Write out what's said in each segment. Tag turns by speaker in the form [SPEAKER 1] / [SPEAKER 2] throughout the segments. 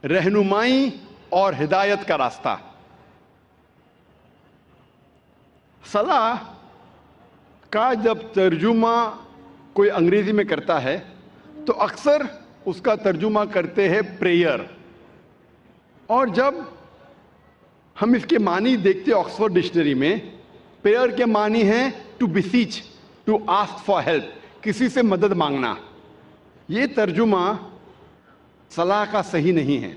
[SPEAKER 1] رہنمائی اور ہدایت کا راستہ۔ صلاح کا جب ترجمہ کوئی انگریزی میں کرتا ہے تو اکثر اس کا ترجمہ کرتے ہیں پریئر، اور جب ہم اس کے معنی دیکھتے ہیں آکسفورڈ ڈکشنری میں، پریئر کے معنی ہیں to beseech, to ask for help, کسی سے مدد مانگنا۔ یہ ترجمہ صلاح کا صحیح نہیں ہے۔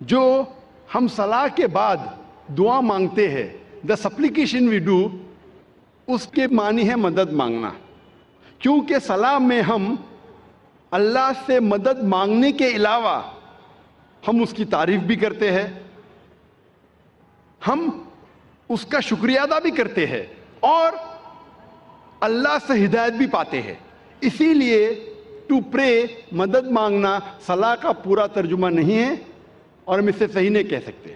[SPEAKER 1] جو ہم صلاح کے بعد دعا مانگتے ہیں، دا سپلیکیشن وی ڈو، اس کے معنی ہے مدد مانگنا، کیونکہ صلاح میں ہم اللہ سے مدد مانگنے کے علاوہ ہم اس کی تعریف بھی کرتے ہیں، ہم اس کا شکریہ ادا بھی کرتے ہیں، اور اللہ سے ہدایت بھی پاتے ہیں۔ اسی لیے ٹو پرے، مدد مانگنا، صلاح کا پورا ترجمہ نہیں ہے، اور ہم اسے صحیح نہیں کہہ سکتے۔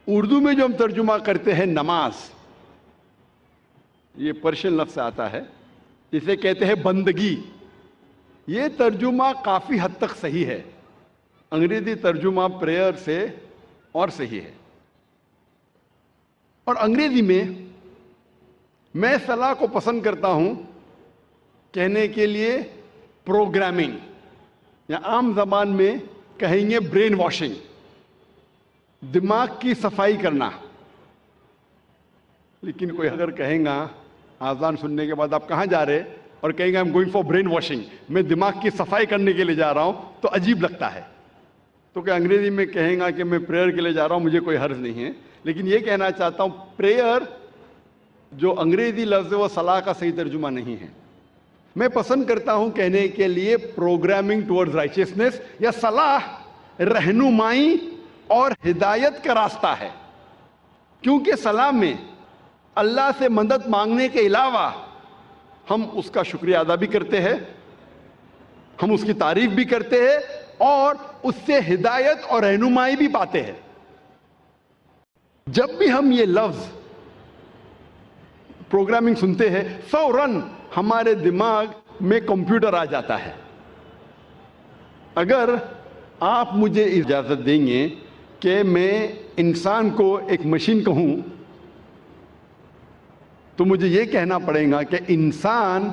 [SPEAKER 1] اردو میں جو ہم ترجمہ کرتے ہیں نماز، یہ پرشین لفظ سے آتا ہے، اسے کہتے ہیں بندگی۔ یہ ترجمہ کافی حد تک صحیح ہے، انگریزی ترجمہ پریئر سے اور صحیح ہے۔ اور انگریزی میں صلاح کو پسند کرتا ہوں کہنے کے لیے پروگرامنگ، یا عام زبان میں کہیں گے برین واشنگ، دماغ کی صفائی کرنا۔ لیکن کوئی اگر کہیں گا آذان سننے کے بعد آپ کہاں جا رہے، اور کہیں گے I'm going for brain washing، میں دماغ کی صفائی کرنے کے لیے جا رہا ہوں، تو عجیب لگتا ہے۔ تو کہ انگریزی میں کہیں گا کہ میں پریئر کے لیے جا رہا ہوں، مجھے کوئی حرج نہیں ہے، لیکن یہ کہنا چاہتا ہوں پریئر جو انگریزی لفظ ہے وہ صلاح کا صحیح ترجمہ نہیں ہے۔ میں پسند کرتا ہوں کہنے کے لیے پروگرامنگ ٹورڈز رائچیسنس، یا صلاح رہنمائی اور ہدایت کا راستہ ہے، کیونکہ صلاح میں اللہ سے مدد مانگنے کے علاوہ ہم اس کا شکریہ ادا بھی کرتے ہیں، ہم اس کی تعریف بھی کرتے ہیں، اور اس سے ہدایت اور رہنمائی بھی پاتے ہیں۔ جب بھی ہم یہ لفظ پروگرامنگ سنتے ہیں، فوراً ہمارے دماغ میں کمپیوٹر آ جاتا ہے۔ اگر آپ مجھے اجازت دیں گے کہ میں انسان کو ایک مشین کہوں، تو مجھے یہ کہنا پڑے گا کہ انسان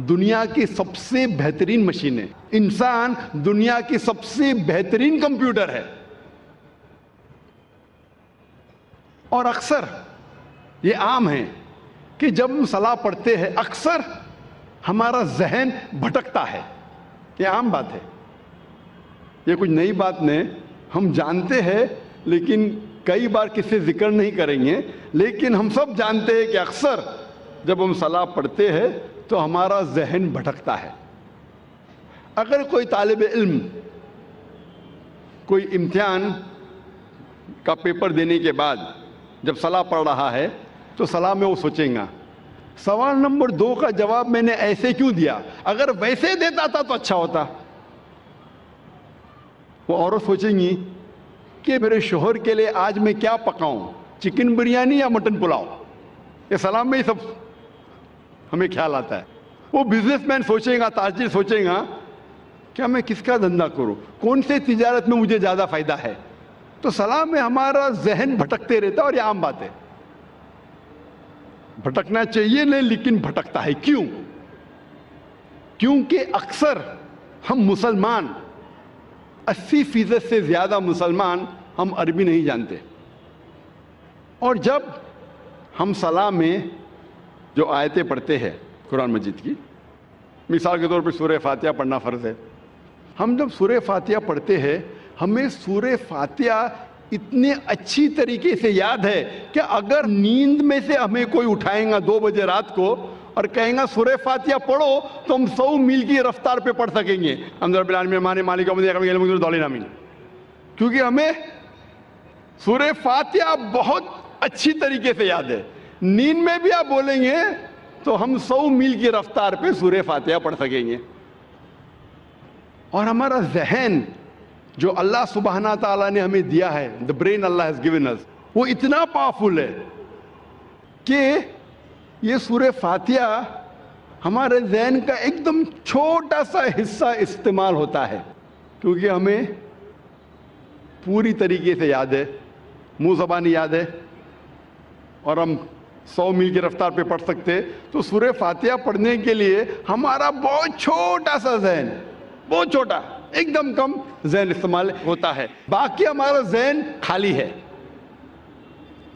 [SPEAKER 1] دنیا کی سب سے بہترین مشین ہے، انسان دنیا کی سب سے بہترین کمپیوٹر ہے۔ اور اکثر یہ عام ہے کہ جب ہم صلاح پڑھتے ہیں اکثر ہمارا ذہن بھٹکتا ہے۔ یہ عام بات ہے، یہ کچھ نئی بات نہیں، ہم جانتے ہیں، لیکن کئی بار کسی ذکر نہیں کریں گے، لیکن ہم سب جانتے ہیں کہ اکثر جب ہم صلاح پڑھتے ہیں تو ہمارا ذہن بھٹکتا ہے۔ اگر کوئی طالب علم کوئی امتحان کا پیپر دینے کے بعد جب صلاح پڑھ رہا ہے تو صلاح میں وہ سوچیں گا سوال نمبر 2 کا جواب میں نے ایسے کیوں دیا، اگر ویسے دیتا تھا تو اچھا ہوتا۔ وہ عورت سوچیں گی کہ میرے شوہر کے لیے آج میں کیا پکاؤں، چکن بریانی یا مٹن پلاؤ۔ یہ سلام میں ہی سب ہمیں خیال آتا ہے۔ وہ بزنس مین سوچے گا، تاجر سوچے گا کیا میں کس کا دھندا کروں، کون سے تجارت میں مجھے زیادہ فائدہ ہے۔ تو سلام میں ہمارا ذہن بھٹکتے رہتا ہے، اور یہ عام بات ہے، بھٹکنا چاہیے نہیں لیکن بھٹکتا ہے۔ کیوں؟ کیونکہ اکثر ہم مسلمان 80% سے زیادہ مسلمان ہم عربی نہیں جانتے، اور جب ہم صلاح میں جو آیتیں پڑھتے ہیں قرآن مجید کی، مثال کے طور پہ سورہ فاتحہ پڑھنا فرض ہے، ہم جب سورہ فاتحہ پڑھتے ہیں ہمیں سورہ فاتحہ اتنے اچھی طریقے سے یاد ہے کہ اگر نیند میں سے ہمیں کوئی اٹھائیں گا 2 بجے رات کو اور کہیں گا سورہ فاتحہ پڑھو، تو ہم 100 میل کی رفتار پہ پڑھ سکیں گے، الحمد للہ العالمین مالک یوم الدین، کیونکہ ہمیں سورہ فاتحہ بہت اچھی طریقے سے یاد ہے۔ نیند میں بھی آپ بولیں گے تو ہم 100 میل کی رفتار پہ سورہ فاتحہ پڑھ سکیں گے۔ اور ہمارا ذہن جو اللہ سبحانہ تعالیٰ نے ہمیں دیا ہے، the brain Allah has given us، وہ اتنا پاورفل ہے کہ یہ سورہ فاتحہ ہمارے ذہن کا ایک دم چھوٹا سا حصہ استعمال ہوتا ہے، کیونکہ ہمیں پوری طریقے سے یاد ہے، منہ زبانی یاد ہے، اور ہم 100 میل کی رفتار پہ پڑھ سکتے. تو سورہ فاتحہ پڑھنے کے لیے ہمارا بہت چھوٹا سا ذہن، بہت چھوٹا، ایک دم کم ذہن استعمال ہوتا ہے، باقی ہمارا ذہن خالی ہے.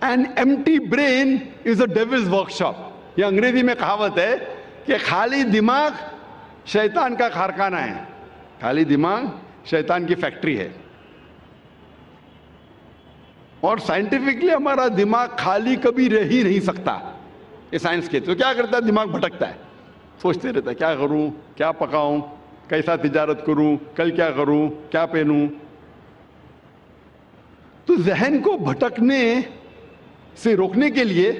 [SPEAKER 1] An empty brain is a devil's workshop. یہ انگریزی میں کہاوت ہے کہ خالی دماغ شیطان کا کارخانہ ہے، خالی دماغ شیطان کی فیکٹری ہے. اور سائنٹیفکلی ہمارا دماغ خالی کبھی رہ ہی نہیں سکتا. یہ سائنس کے تو کیا کرتا ہے، دماغ بھٹکتا ہے، سوچتے رہتا ہے کیا کروں، کیا پکاؤں، کیسا تجارت کروں، کل کیا کروں، کیا پہنوں. تو ذہن کو بھٹکنے سے روکنے کے لیے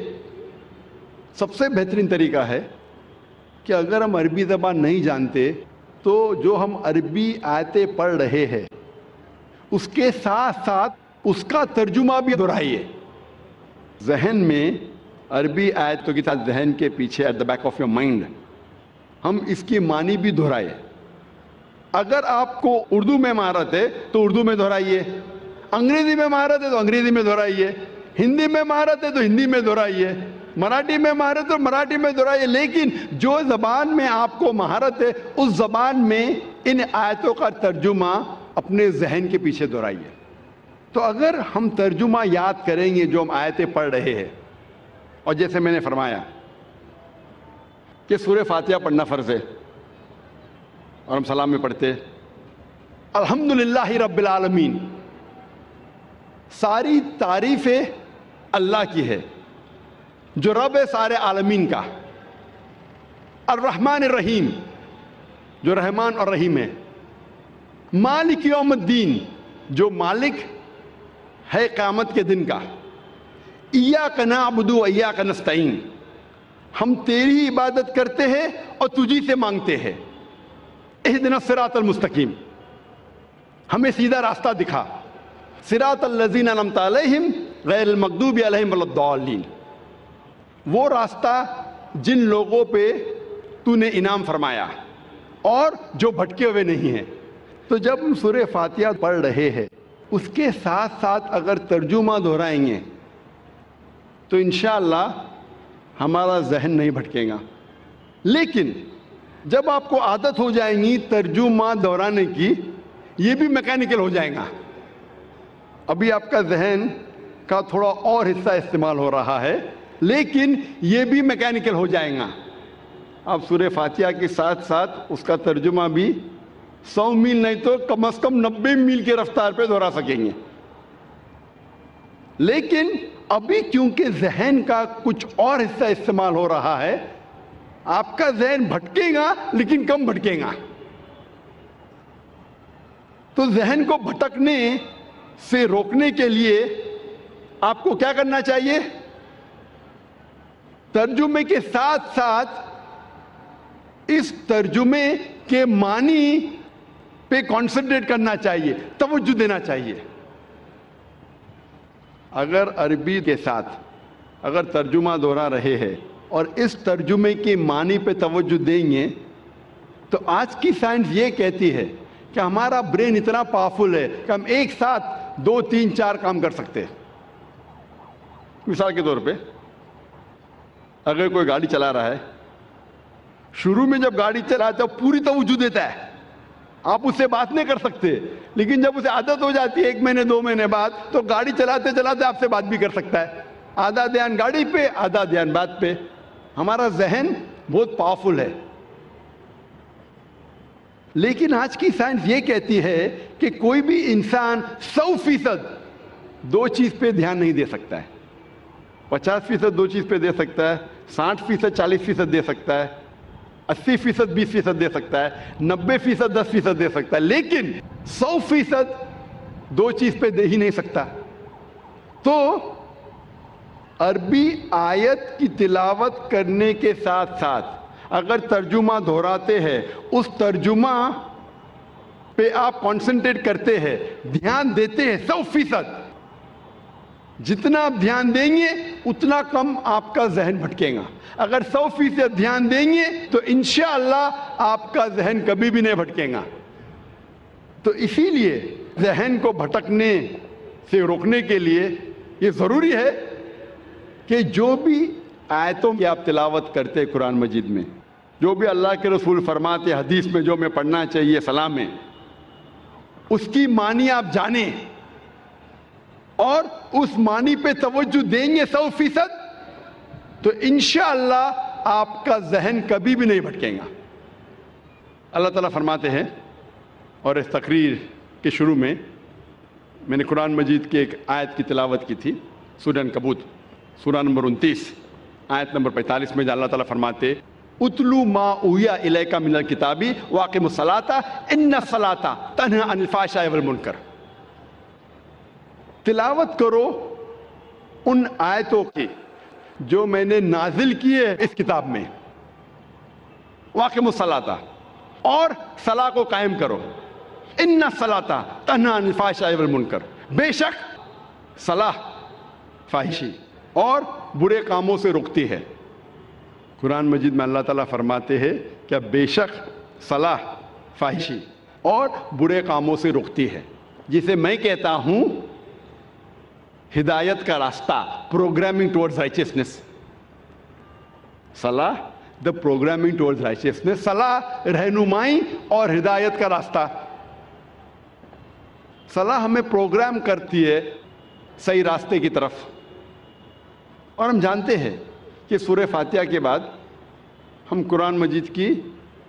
[SPEAKER 1] سب سے بہترین طریقہ ہے کہ اگر ہم عربی زبان نہیں جانتے تو جو ہم عربی آیتیں پڑھ رہے ہیں اس کے ساتھ ساتھ اس کا ترجمہ بھی دہرائیے. ذہن میں عربی آیتوں کے ساتھ ذہن کے پیچھے at the back of your mind ہم اس کی معنی بھی دہرائے. اگر آپ کو اردو میں مہارت ہے تو اردو میں دہرائیے، انگریزی میں مہارت ہے تو انگریزی میں دہرائیے، ہندی میں مہارت ہے تو ہندی میں دہرائیے، مراٹھی میں مہارت ہے تو مراٹھی میں دہرائیے. لیکن جو زبان میں آپ کو مہارت ہے اس زبان میں ان آیتوں کا ترجمہ اپنے ذہن کے پیچھے دہرائیے. تو اگر ہم ترجمہ یاد کریں گے جو ہم آیتیں پڑھ رہے ہیں، اور جیسے میں نے فرمایا کہ سورہ فاتحہ پڑھنا فرض ہے اور ہم سلام میں پڑھتے الحمدللہ رب العالمین، ساری تعریفیں اللہ کی ہے جو رب ہے سارے عالمین کا، الرحمن الرحیم جو رحمان اور رحیم ہے، مالک یوم الدین جو مالک ہے قیامت کے دن کا، ایاک نعبد و ایاک نستعین ہم تیری عبادت کرتے ہیں اور تجھی سے مانگتے ہیں، اہدنا الصراط المستقیم ہمیں سیدھا راستہ دکھا، صراط الذین انعمت علیہم غیر المغضوب علیہم ولا الضالین وہ راستہ جن لوگوں پہ تو نے انعام فرمایا اور جو بھٹکے ہوئے نہیں ہیں. تو جب ہم سورہ فاتحہ پڑھ رہے ہیں اس کے ساتھ ساتھ اگر ترجمہ دہرائیں گے تو انشاءاللہ ہمارا ذہن نہیں بھٹکے گا. لیکن جب آپ کو عادت ہو جائیں گی ترجمہ دہرانے کی، یہ بھی میکینیکل ہو جائے گا. ابھی آپ کا ذہن کا تھوڑا اور حصہ استعمال ہو رہا ہے لیکن یہ بھی میکینیکل ہو جائے گا. آپ سورہ فاتحہ کے ساتھ ساتھ اس کا ترجمہ بھی 100 میل نہیں تو کم از کم 90 میل کی رفتار پہ دہرا سکیں گے. لیکن ابھی کیونکہ ذہن کا کچھ اور حصہ استعمال ہو رہا ہے آپ کا ذہن بھٹکے گا لیکن کم بھٹکے گا. تو ذہن کو بھٹکنے سے روکنے کے لیے آپ کو کیا کرنا چاہیے؟ ترجمے کے ساتھ ساتھ اس ترجمے کے معنی پہ کانسنٹریٹ کرنا چاہیے، توجہ دینا چاہیے. اگر عربی کے ساتھ اگر ترجمہ دہرا رہے ہیں اور اس ترجمے کے معنی پہ توجہ دیں گے تو آج کی سائنس یہ کہتی ہے کہ ہمارا برین اتنا پاورفل ہے کہ ہم ایک ساتھ 2 3 4 کام کر سکتے ہیں. مثال کے طور پہ اگر کوئی گاڑی چلا رہا ہے، شروع میں جب گاڑی چلاتا ہے پوری توجہ دیتا ہے، آپ اس سے بات نہیں کر سکتے، لیکن جب اسے عادت ہو جاتی ہے 1 مہینے 2 مہینے بعد تو گاڑی چلاتے چلاتے آپ سے بات بھی کر سکتا ہے. آدھا دھیان گاڑی پہ آدھا دھیان بات پہ. ہمارا ذہن بہت پاورفل ہے. لیکن آج کی سائنس یہ کہتی ہے کہ کوئی بھی انسان 100% 2 چیز پہ دھیان نہیں دے سکتا ہے. 50% 2 چیز پہ دے سکتا ہے، 60% 40% دے سکتا ہے، 80% 20% دے سکتا ہے، 90% 10% دے سکتا ہے، لیکن 100% 2 چیز پہ دے ہی نہیں سکتا. تو عربی آیت کی تلاوت کرنے کے ساتھ ساتھ اگر ترجمہ دہراتے ہیں اس ترجمہ پہ آپ کانسنٹریٹ کرتے ہیں، دھیان دیتے ہیں 100%، جتنا آپ دھیان دیں گے اتنا کم آپ کا ذہن بھٹکے گا. اگر 100% دھیان دیں گے تو انشاءاللہ آپ کا ذہن کبھی بھی نہیں بھٹکے گا. تو اسی لیے ذہن کو بھٹکنے سے روکنے کے لیے یہ ضروری ہے کہ جو بھی آیتوں کی آپ تلاوت کرتے قرآن مجید میں، جو بھی اللہ کے رسول فرماتے حدیث میں جو میں پڑھنا چاہیے صلاح میں، اس کی معنی آپ جانیں اور اس معنی پہ توجہ دیں گے 100%، تو انشاءاللہ آپ کا ذہن کبھی بھی نہیں بھٹکے گا۔ اللہ تعالیٰ فرماتے ہیں، اور اس تقریر کے شروع میں میں نے قرآن مجید کی ایک آیت کی تلاوت کی تھی، سورہ عنکبوت سورہ نمبر 29 آیت نمبر 45 میں، جہاں اللہ تعالیٰ فرماتے اتلو ما اوحی الیک من الکتاب واقم الصلاۃ ان الصلاۃ تنہی عن الفحشاء والمنکر۔ تلاوت کرو ان آیتوں کی جو میں نے نازل کی ہے اس کتاب میں، واقم الصلاۃ، اور صلاح کو قائم کرو، ان الصلاۃ تنہی عن الفحشاء والمنکر، بے شک صلاح فاحشی اور برے کاموں سے روکتی ہے۔ قرآن مجید میں اللہ تعالیٰ فرماتے ہیں کہ بے شک صلاح فاحشی اور برے کاموں سے روکتی ہے، جسے میں کہتا ہوں ہدایت کا راستہ، پروگرامنگ ٹورڈز رائچسنس۔ صلاح دا پروگرامنگ ٹورڈز رائچسنس، صلاح رہنمائی اور ہدایت کا راستہ۔ صلاح ہمیں پروگرام کرتی ہے صحیح راستے کی طرف، اور ہم جانتے ہیں کہ سورہ فاتحہ کے بعد ہم قرآن مجید کی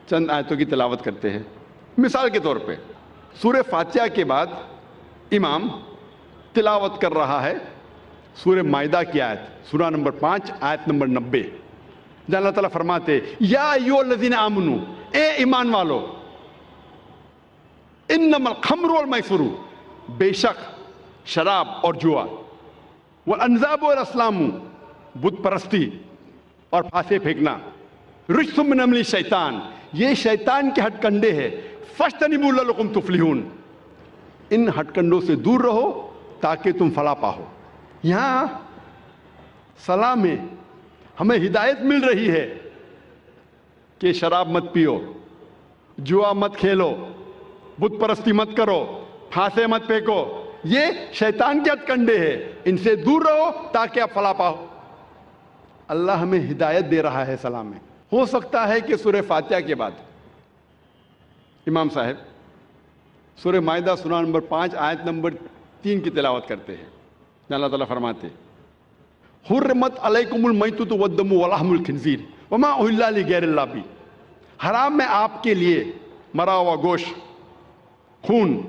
[SPEAKER 1] چند آیتوں کی تلاوت کرتے ہیں۔ مثال کے طور پہ سورہ فاتحہ کے بعد امام تلاوت کر رہا ہے سورہ مائدہ کی آیت، سورہ نمبر 5 آیت نمبر 90، جہاں اللہ تعالیٰ فرماتے یا ایھا الذین آمنو، اے ایمان والو، انما الخمر والمیسر، بے شک شراب اور جوا، والانصاب والازلام، بت پرستی اور پھانسے پھینکنا، رجس من عمل الشیطان، یہ شیطان کے ہتھ کنڈے ہیں، فاجتنبوہ لعلکم تفلحون، ان ہتھ کنڈوں سے دور رہو تاکہ تم فلاح پاؤ۔ یہاں صلاح میں ہمیں ہدایت مل رہی ہے کہ شراب مت پیو، جوا مت کھیلو، بت پرستی مت کرو، پھانسے مت پھینکو، یہ شیطان کے ہتھ کنڈے ہیں، ان سے دور رہو تاکہ آپ فلاح پاؤ۔ اللہ ہمیں ہدایت دے رہا ہے صلاح میں۔ ہو سکتا ہے کہ سورہ فاتحہ کے بعد امام صاحب سورہ مائدہ سورہ نمبر 5 آیت نمبر 3 کی تلاوت کرتے ہیں، جہاں اللہ تعالیٰ فرماتے حرمت علیکم المیتۃ والدم ولحم الخنزیر وما اہل لغیر اللہ بہ، حرام میں آپ کے لیے مرا ہوا گوشت، خون،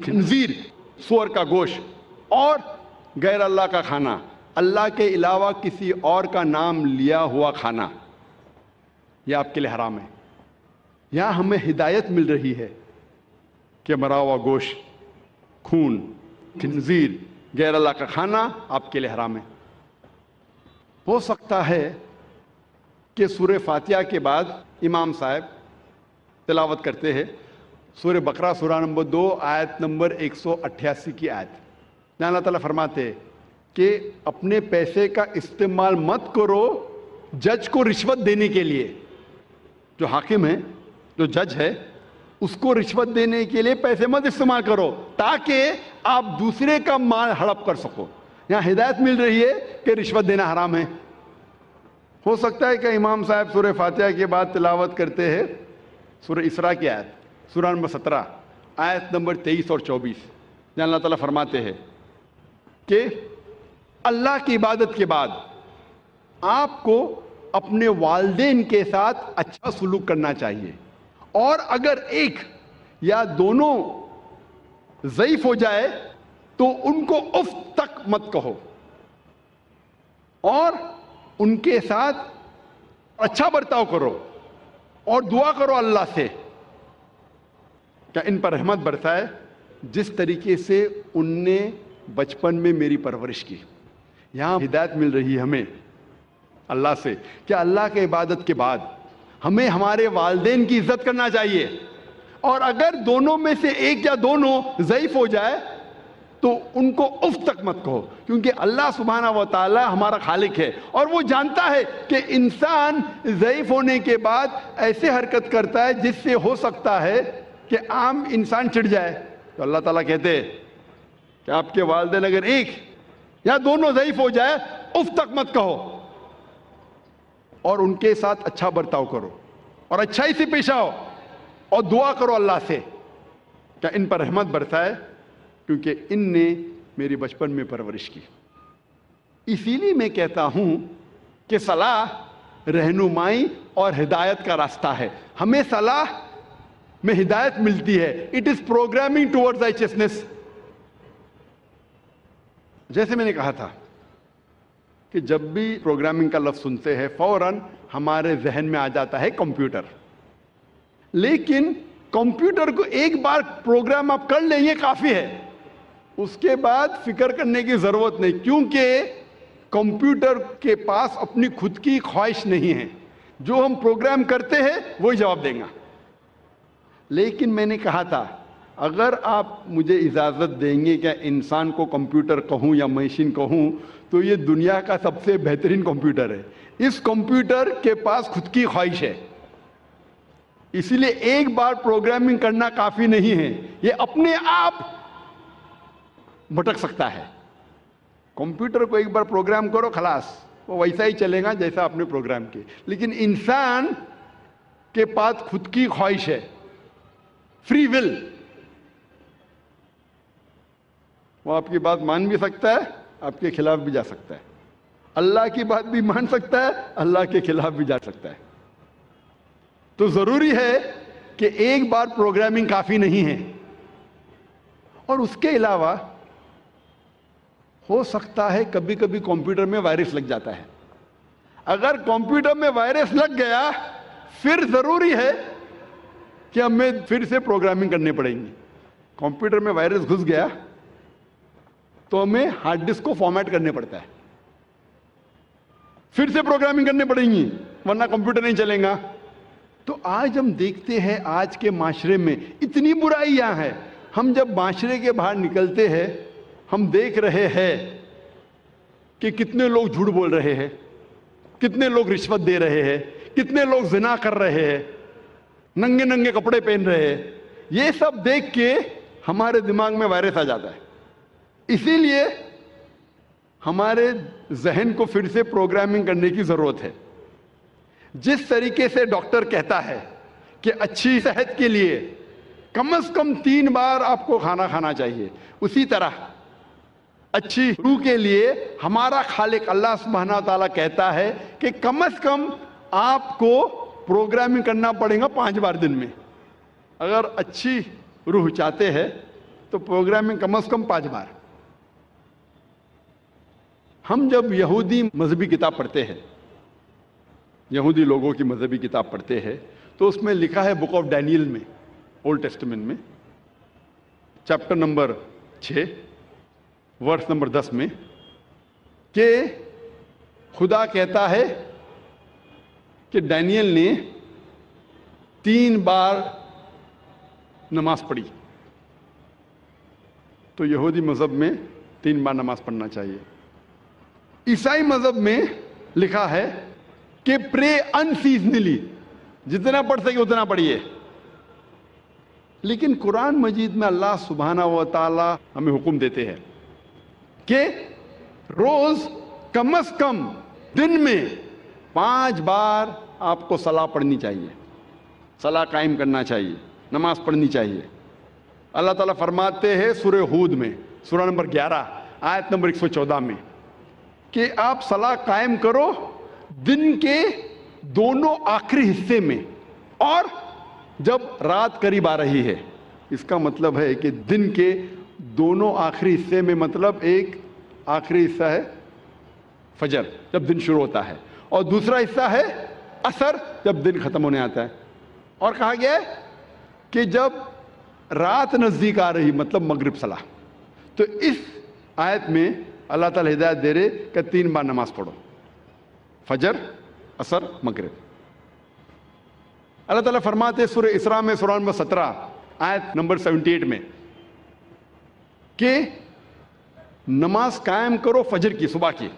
[SPEAKER 1] خنزیر سور کا گوشت، اور غیر اللہ کا کھانا، اللہ کے علاوہ کسی اور کا نام لیا ہوا کھانا، یہ آپ کے لیے حرام ہے۔ یہاں ہمیں ہدایت مل رہی ہے کہ مرا ہوا گوشت، خون، خنزیر، غیر اللہ کا کھانا آپ کے لیے حرام ہے۔ ہو سکتا ہے کہ سورہ فاتحہ کے بعد امام صاحب تلاوت کرتے ہیں سورہ بقرہ سورہ نمبر 2 آیت نمبر 188 کی آیت، جہاں اللہ تعالیٰ فرماتے ہیں کہ اپنے پیسے کا استعمال مت کرو جج کو رشوت دینے کے لیے۔ جو حاکم ہے، جو جج ہے، اس کو رشوت دینے کے لیے پیسے مت استعمال کرو تاکہ آپ دوسرے کا مال ہڑپ کر سکو۔ یہاں ہدایت مل رہی ہے کہ رشوت دینا حرام ہے۔ ہو سکتا ہے کہ امام صاحب سورہ فاتحہ کے بعد تلاوت کرتے ہیں سورہ اسراء کی آیت، سورہ نمبر 17 آیت نمبر 23 اور 24، جہاں اللہ تعالیٰ فرماتے ہیں کہ اللہ کی عبادت کے بعد آپ کو اپنے والدین کے ساتھ اچھا سلوک کرنا چاہیے، اور اگر ایک یا دونوں ضعیف ہو جائے تو ان کو اف تک مت کہو، اور ان کے ساتھ اچھا برتاؤ کرو، اور دعا کرو اللہ سے کہ ان پر رحمت برسائے جس طریقے سے ان نے بچپن میں میری پرورش کی۔ یہاں ہدایت مل رہی ہے ہمیں اللہ سے کہ اللہ کے عبادت کے بعد ہمیں ہمارے والدین کی عزت کرنا چاہیے، اور اگر دونوں میں سے ایک یا دونوں ضعیف ہو جائے تو ان کو اف تک مت کہو، کیونکہ اللہ سبحانہ و تعالی ہمارا خالق ہے، اور وہ جانتا ہے کہ انسان ضعیف ہونے کے بعد ایسے حرکت کرتا ہے جس سے ہو سکتا ہے کہ عام انسان چڑھ جائے۔ تو اللہ تعالیٰ کہتے کہ آپ کے والدین اگر ایک یا دونوں ضعیف ہو جائے اف تک مت کہو اور ان کے ساتھ اچھا برتاؤ کرو اور اچھائی سے پیش آؤ اور دعا کرو اللہ سے کہ ان پر رحمت برسائے کیونکہ ان نے میری بچپن میں پرورش کی. اسی لیے میں کہتا ہوں کہ صلاح رہنمائی اور ہدایت کا راستہ ہے. ہمیں صلاح میں ہدایت ملتی ہے. It is programming towards رائچسنس. جیسے میں نے کہا تھا کہ جب بھی پروگرامنگ کا لفظ سنتے ہیں فوراً ہمارے ذہن میں آ جاتا ہے کمپیوٹر. لیکن کمپیوٹر کو ایک بار پروگرام آپ کر لیں یہ کافی ہے, اس کے بعد فکر کرنے کی ضرورت نہیں, کیونکہ کمپیوٹر کے پاس اپنی خود کی خواہش نہیں ہے. جو ہم پروگرام کرتے ہیں وہی جواب دیں گا. لیکن میں نے کہا تھا اگر آپ مجھے اجازت دیں گے کہ انسان کو کمپیوٹر کہوں یا مشین کہوں تو یہ دنیا کا سب سے بہترین کمپیوٹر ہے. اس کمپیوٹر کے پاس خود کی خواہش ہے, اسی لیے ایک بار پروگرامنگ کرنا کافی نہیں ہے. یہ اپنے آپ بھٹک سکتا ہے. کمپیوٹر کو ایک بار پروگرام کرو خلاص وہ ویسا ہی چلے گا جیسا آپ نے پروگرام کیا. لیکن انسان کے پاس خود کی خواہش ہے, فری ول. وہ آپ کی بات مان بھی سکتا ہے, آپ کے خلاف بھی جا سکتا ہے. اللہ کی بات بھی مان سکتا ہے, اللہ کے خلاف بھی جا سکتا ہے. تو ضروری ہے کہ ایک بار پروگرامنگ کافی نہیں ہے. اور اس کے علاوہ ہو سکتا ہے کبھی کبھی کمپیوٹر میں وائرس لگ جاتا ہے. اگر کمپیوٹر میں وائرس لگ گیا پھر ضروری ہے کہ ہمیں پھر سے پروگرامنگ کرنی پڑیں گی. کمپیوٹر میں وائرس گھس گیا تو ہمیں ہارڈ ڈسک کو فارمیٹ کرنے پڑتا ہے, پھر سے پروگرامنگ کرنے پڑیں گی ورنہ کمپیوٹر نہیں چلے گا. تو آج ہم دیکھتے ہیں آج کے معاشرے میں اتنی برائیاں ہیں. ہم جب معاشرے کے باہر نکلتے ہیں ہم دیکھ رہے ہیں کہ کتنے لوگ جھوٹ بول رہے ہیں, کتنے لوگ رشوت دے رہے ہیں, کتنے لوگ زنا کر رہے ہیں, ننگے ننگے کپڑے پہن رہے ہیں. یہ سب دیکھ کے ہمارے دماغ میں وائرس آ جاتا ہے. اسی لیے ہمارے ذہن کو پھر سے پروگرامنگ کرنے کی ضرورت ہے. جس طریقے سے ڈاکٹر کہتا ہے کہ اچھی صحت کے لیے کم از کم 3 بار آپ کو کھانا کھانا چاہیے, اسی طرح اچھی روح کے لیے ہمارا خالق اللہ سبحانہ و تعالیٰ کہتا ہے کہ کم از کم آپ کو پروگرامنگ کرنا پڑے گا 5 بار دن میں. اگر اچھی روح چاہتے ہیں تو پروگرامنگ کم از کم 5 بار. ہم جب یہودی مذہبی کتاب پڑھتے ہیں, یہودی لوگوں کی مذہبی کتاب پڑھتے ہیں تو اس میں لکھا ہے بک آف ڈینیل میں, اولڈ ٹیسٹمنٹ میں, چیپٹر نمبر 6 ورس نمبر 10 میں کہ خدا کہتا ہے کہ ڈینیل نے 3 بار نماز پڑھی. تو یہودی مذہب میں 3 بار نماز پڑھنا چاہیے. عیسائی مذہب میں لکھا ہے کہ پرے ان سیزنلی, جتنا پڑھ سکے اتنا پڑھیے. لیکن قرآن مجید میں اللہ سبحانہ و تعالی ہمیں حکم دیتے ہیں کہ روز کم از کم دن میں 5 بار آپ کو صلاح پڑھنی چاہیے, صلاح قائم کرنا چاہیے, نماز پڑھنی چاہیے. اللہ تعالیٰ فرماتے ہیں سورہ ہود میں سورہ نمبر 11 آیت نمبر 114 میں کہ آپ صلاح قائم کرو دن کے دونوں آخری حصے میں اور جب رات قریب آ رہی ہے. اس کا مطلب ہے کہ دن کے دونوں آخری حصے میں, مطلب ایک آخری حصہ ہے فجر جب دن شروع ہوتا ہے اور دوسرا حصہ ہے عصر جب دن ختم ہونے آتا ہے. اور کہا گیا ہے کہ جب رات نزدیک آ رہی مطلب مغرب صلاح. تو اس آیت میں اللہ تعالیٰ ہدایت دے رہے کہ 3 بار نماز پڑھو, فجر, عصر, مغرب. اللہ تعالیٰ فرماتے سورہ اسراء میں سورہ نمبر 17 آیت نمبر 78 میں کہ نماز قائم کرو فجر کی, صبح کی,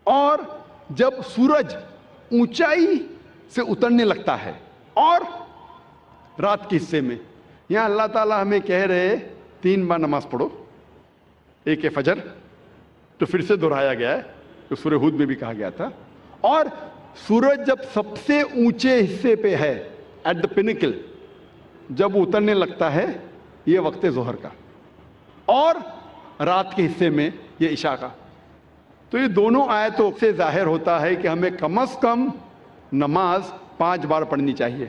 [SPEAKER 1] اور جب سورج اونچائی سے اترنے لگتا ہے اور رات کے حصے میں, یہاں اللہ تعالیٰ ہمیں کہہ رہے 3 بار نماز پڑھو. ایک ہے فجر، تو پھر سے دہرایا گیا ہے، تو سورہ ہود میں بھی کہا گیا تھا. اور سورج جب سب سے اونچے حصے پہ ہے، ایٹ دا پینیکل، جب اترنے لگتا ہے، یہ وقت ظہر کا. اور رات کے حصے میں یہ عشاء کا. تو یہ دونوں آیتوں سے ظاہر ہوتا ہے کہ ہمیں کم از کم نماز 5 بار پڑھنی چاہیے.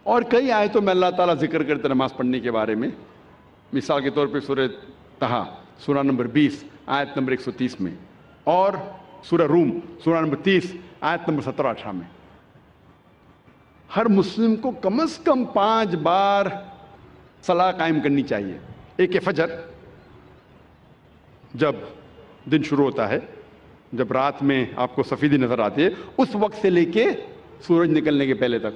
[SPEAKER 1] اور کئی آیتوں میں اللہ تعالیٰ ذکر کرتے نماز پڑھنے کے بارے میں. مثال کے طور پہ سورہ طہ سورہ نمبر 20 آیت نمبر 130 میں، اور سورہ روم سورہ نمبر 30 آیت نمبر 17-18 میں. ہر مسلم کو کم از کم 5 بار صلاح قائم کرنی چاہیے. ایک ہے فجر، جب دن شروع ہوتا ہے، جب رات میں آپ کو سفیدی نظر آتی ہے، اس وقت سے لے کے سورج نکلنے کے پہلے تک.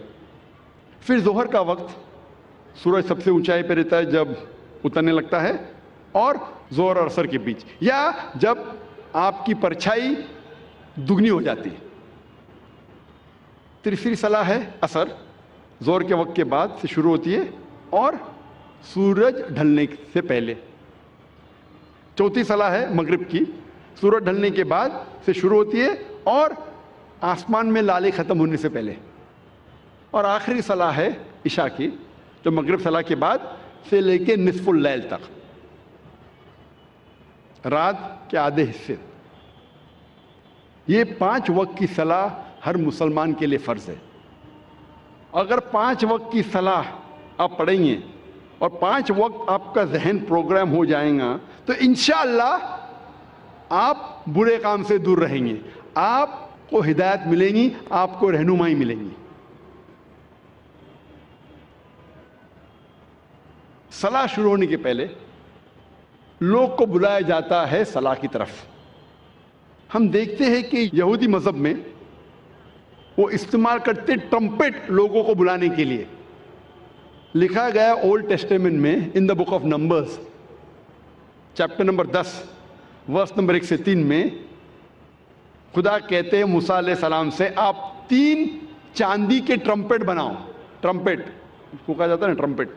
[SPEAKER 1] پھر ظہر کا وقت، سورج سب سے اونچائی پہ رہتا ہے جب اترنے لگتا ہے، اور ظہر اور عصر کے بیچ، یا جب آپ کی پرچھائی دگنی ہو جاتی ہے. تیسری صلاح ہے عصر، ظہر کے وقت کے بعد سے شروع ہوتی ہے اور سورج ڈھلنے سے پہلے. چوتھی صلاح ہے مغرب کی، سورج ڈھلنے کے بعد سے شروع ہوتی ہے اور آسمان میں لالے ختم ہونے سے پہلے. اور آخری صلاح ہے عشاء کی، جو مغرب صلاح کے بعد سے لے کے نصف اللیل تک، رات کے آدھے حصے. یہ 5 وقت کی صلاح ہر مسلمان کے لیے فرض ہے. اگر 5 وقت کی صلاح آپ پڑھیں گے اور 5 وقت آپ کا ذہن پروگرام ہو جائے گا، تو انشاءاللہ آپ برے کام سے دور رہیں گے، آپ کو ہدایت ملے گی، آپ کو رہنمائی ملے گی. صلاح شروع ہونے کے پہلے لوگ کو بلایا جاتا ہے صلاح کی طرف. ہم دیکھتے ہیں کہ یہودی مذہب میں وہ استعمال کرتے ٹرمپٹ لوگوں کو بلانے کے لیے. لکھا گیا اولڈ ٹیسٹیمنٹ میں in the book of Numbers chapter number 10 verse number 1 سے 3 میں خدا کہتے ہیں موسیٰ علیہ السلام سے، آپ 3 چاندی کے ٹرمپٹ بناؤ. ٹرمپٹ اس کو کہا جاتا ہے نا، ٹرمپٹ.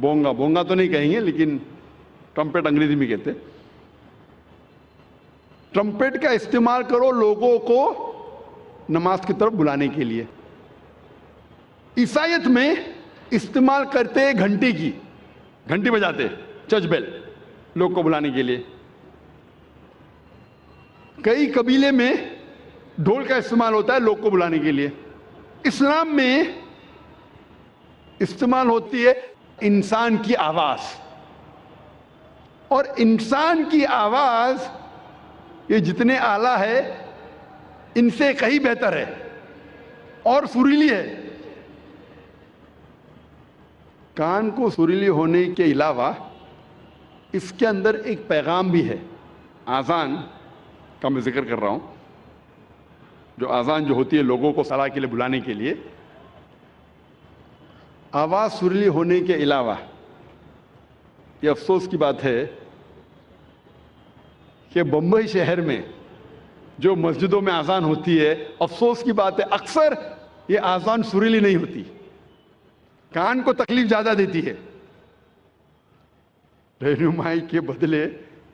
[SPEAKER 1] بونگا، بونگا تو نہیں کہیں گے لیکن ٹرمپٹ انگریزی میں کہتے. ٹرمپٹ کا استعمال کرو لوگوں کو نماز کی طرف بلانے کے لیے. عیسائیت میں استعمال کرتے گھنٹی کی، گھنٹی بجاتے چرچ بیل لوگ کو بلانے کے لیے. کئی قبیلے میں ڈھول کا استعمال ہوتا ہے لوگ کو بلانے کے لیے. اسلام میں استعمال ہوتی ہے انسان کی آواز. اور انسان کی آواز یہ جتنے اعلیٰ ہے ان سے کہیں بہتر ہے اور سریلی ہے. کان کو سریلی ہونے کے علاوہ اس کے اندر ایک پیغام بھی ہے. آذان کا میں ذکر کر رہا ہوں، جو آذان جو ہوتی ہے لوگوں کو صلاح کے لیے بلانے کے لیے. آواز سریلی ہونے کے علاوہ یہ افسوس کی بات ہے کہ بمبئی شہر میں جو مسجدوں میں آذان ہوتی ہے، افسوس کی بات ہے اکثر یہ آذان سریلی نہیں ہوتی، کان کو تکلیف زیادہ دیتی ہے، رہنمائی کے بدلے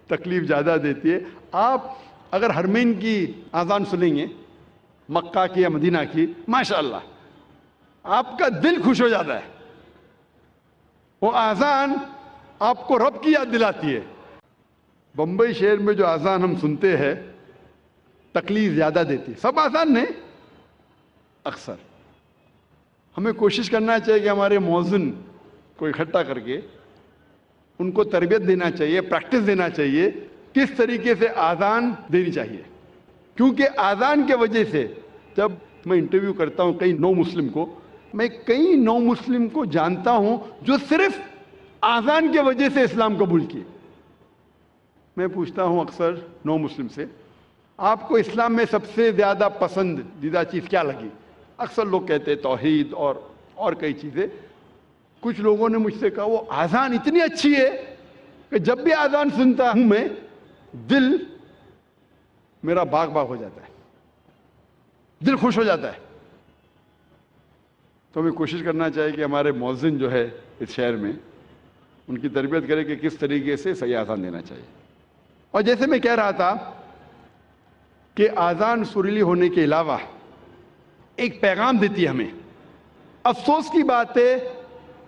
[SPEAKER 1] تکلیف زیادہ دیتی ہے. آپ اگر حرمین کی آذان سنیں گے، مکہ کی یا مدینہ کی، ماشاءاللہ آپ کا دل خوش ہو جاتا ہے. وہ آذان آپ کو رب کی یاد دلاتی ہے. بمبئی شہر میں جو آذان ہم سنتے ہیں تکلیف زیادہ دیتی ہے. سب آذان نہیں، اکثر. ہمیں کوشش کرنا چاہیے کہ ہمارے مؤذن کو اکٹھا کر کے ان کو تربیت دینا چاہیے، پریکٹس دینا چاہیے کس طریقے سے آذان دینی چاہیے. کیونکہ آذان کے وجہ سے جب میں انٹرویو کرتا ہوں کئی نو مسلم کو، میں کئی نو مسلم کو جانتا ہوں جو صرف آذان کی وجہ سے اسلام قبول کیے. میں پوچھتا ہوں اکثر نو مسلم سے، آپ کو اسلام میں سب سے زیادہ پسندیدہ چیز کیا لگی؟ اکثر لوگ کہتے ہیں توحید اور کئی چیزیں. کچھ لوگوں نے مجھ سے کہا وہ آذان اتنی اچھی ہے کہ جب بھی آذان سنتا ہوں میں دل میرا باغ باغ ہو جاتا ہے، دل خوش ہو جاتا ہے. تو ہمیں کوشش کرنا چاہیے کہ ہمارے مؤذن جو ہے اس شہر میں ان کی تربیت کرے کہ کس طریقے سے صحیح اذان دینا چاہیے. اور جیسے میں کہہ رہا تھا کہ اذان سریلی ہونے کے علاوہ ایک پیغام دیتی ہے ہمیں. افسوس کی بات ہے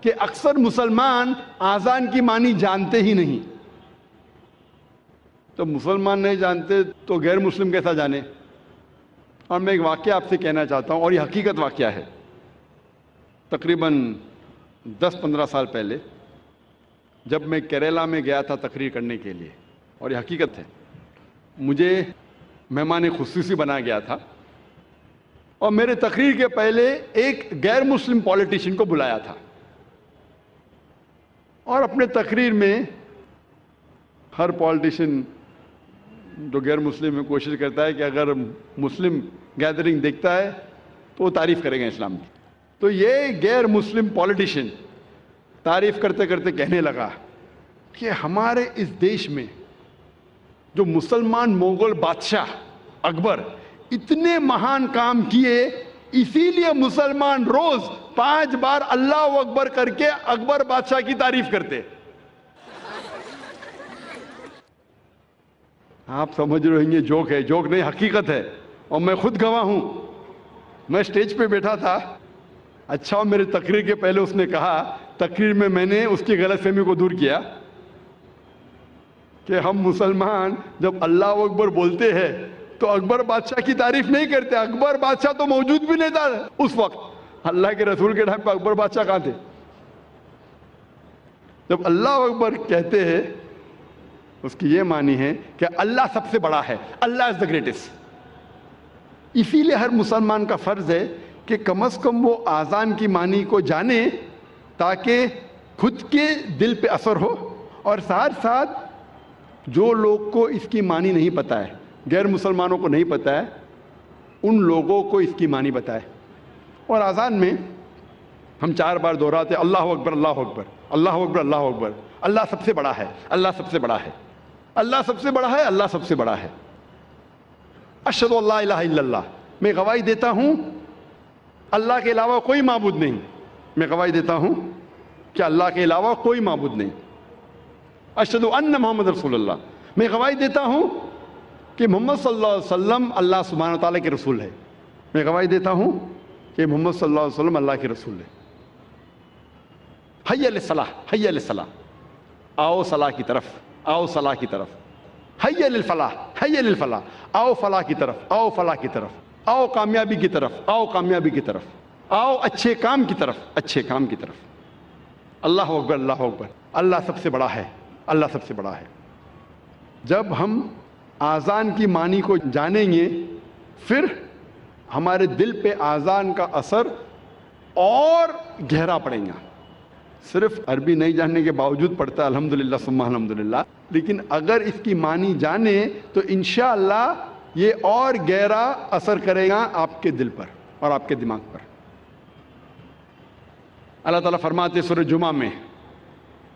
[SPEAKER 1] کہ اکثر مسلمان اذان کی معنی جانتے ہی نہیں. تو مسلمان نہیں جانتے تو غیر مسلم کیسا جانے؟ اور میں ایک واقعہ آپ سے کہنا چاہتا ہوں، اور یہ حقیقت واقعہ ہے. تقریباً 10-15 سال پہلے جب میں کیرلا میں گیا تھا تقریر کرنے کے لیے، اور یہ حقیقت ہے، مجھے مہمان خصوصی بنایا گیا تھا اور میرے تقریر کے پہلے ایک غیر مسلم پولیٹیشین کو بلایا تھا، اور اپنے تقریر میں ہر پولیٹیشین جو غیر مسلم میں کوشش کرتا ہے کہ اگر مسلم گیدرنگ دیکھتا ہے تو وہ تعریف کرے گا اسلام کی. تو یہ غیر مسلم پولیٹیشین تعریف کرتے کرتے کہنے لگا کہ ہمارے اس دیش میں جو مسلمان مغل بادشاہ اکبر اتنے مہان کام کیے، اسی لیے مسلمان روز 5 بار اللہ اکبر کر کے اکبر بادشاہ کی تعریف کرتے. آپ سمجھ رہے ہیں یہ جوک ہے؟ جوک نہیں، حقیقت ہے، اور میں خود گواہ ہوں. میں سٹیج پہ بیٹھا تھا، اچھا میرے تقریر کے پہلے اس نے کہا، تقریر میں نے اس کی غلط فہمی کو دور کیا کہ ہم مسلمان جب اللہ اکبر بولتے ہیں تو اکبر بادشاہ کی تعریف نہیں کرتے. اکبر بادشاہ تو موجود بھی نہیں تھا اس وقت، اللہ کے رسول کے ٹائم پہ اکبر بادشاہ کہاں تھے؟ جب اللہ اکبر کہتے ہیں اس کی یہ معنی ہے کہ اللہ سب سے بڑا ہے، اللہ از دا گریٹسٹ. اسی لیے ہر مسلمان کا فرض ہے کہ کم از کم وہ اذان کی معنی کو جانے تاکہ خود کے دل پہ اثر ہو، اور ساتھ ساتھ جو لوگ کو اس کی معنی نہیں پتہ ہے، غیر مسلمانوں کو نہیں پتہ ہے، ان لوگوں کو اس کی معنی بتائے. اور اذان میں ہم 4 بار دہراتے اللہ اکبر اللہ اکبر اللہ اکبر اللہ اکبر. اللہ سب سے بڑا ہے، اللہ سب سے بڑا ہے، اللہ سب سے بڑا ہے، اللہ سب سے بڑا ہے. اشہد ان لا الہ الا اللہ، میں گواہی دیتا ہوں اللہ کے علاوہ کوئی معبود نہیں. میں گواہی دیتا ہوں کہ اللہ کے علاوہ کوئی معبود نہیں. اشہد ان محمد رسول اللہ، میں گواہی دیتا ہوں کہ محمد صلی اللہ علیہ وسلم اللہ سبحانہ و تعالیٰ کے رسول ہے. میں گواہی دیتا ہوں کہ محمد صلی اللہ علیہ وسلم اللہ کے رسول ہے. حی علی الصلاح، حی علی الصلاح، آؤ صلاح کی طرف، آؤ صلاح کی طرف. حی علی الفلاح، حی علی الفلاح، آؤ فلاح کی طرف، آؤ فلاح کی طرف، آؤ کامیابی کی طرف، آؤ کامیابی کی طرف، آؤ اچھے کام کی طرف، اچھے کام کی طرف. اللہ اکبر اللہ اکبر، اللہ سب سے بڑا ہے، اللہ سب سے بڑا ہے. جب ہم اذان کی معنی کو جانیں گے پھر ہمارے دل پہ اذان کا اثر اور گہرا پڑے گا. صرف عربی نہیں جاننے کے باوجود پڑھتا ہے الحمدللہ ثم الحمدللہ، لیکن اگر اس کی معنی جانے تو انشاءاللہ یہ اور گہرا اثر کرے گا آپ کے دل پر اور آپ کے دماغ پر. اللہ تعالیٰ فرماتے سورہ جمعہ میں،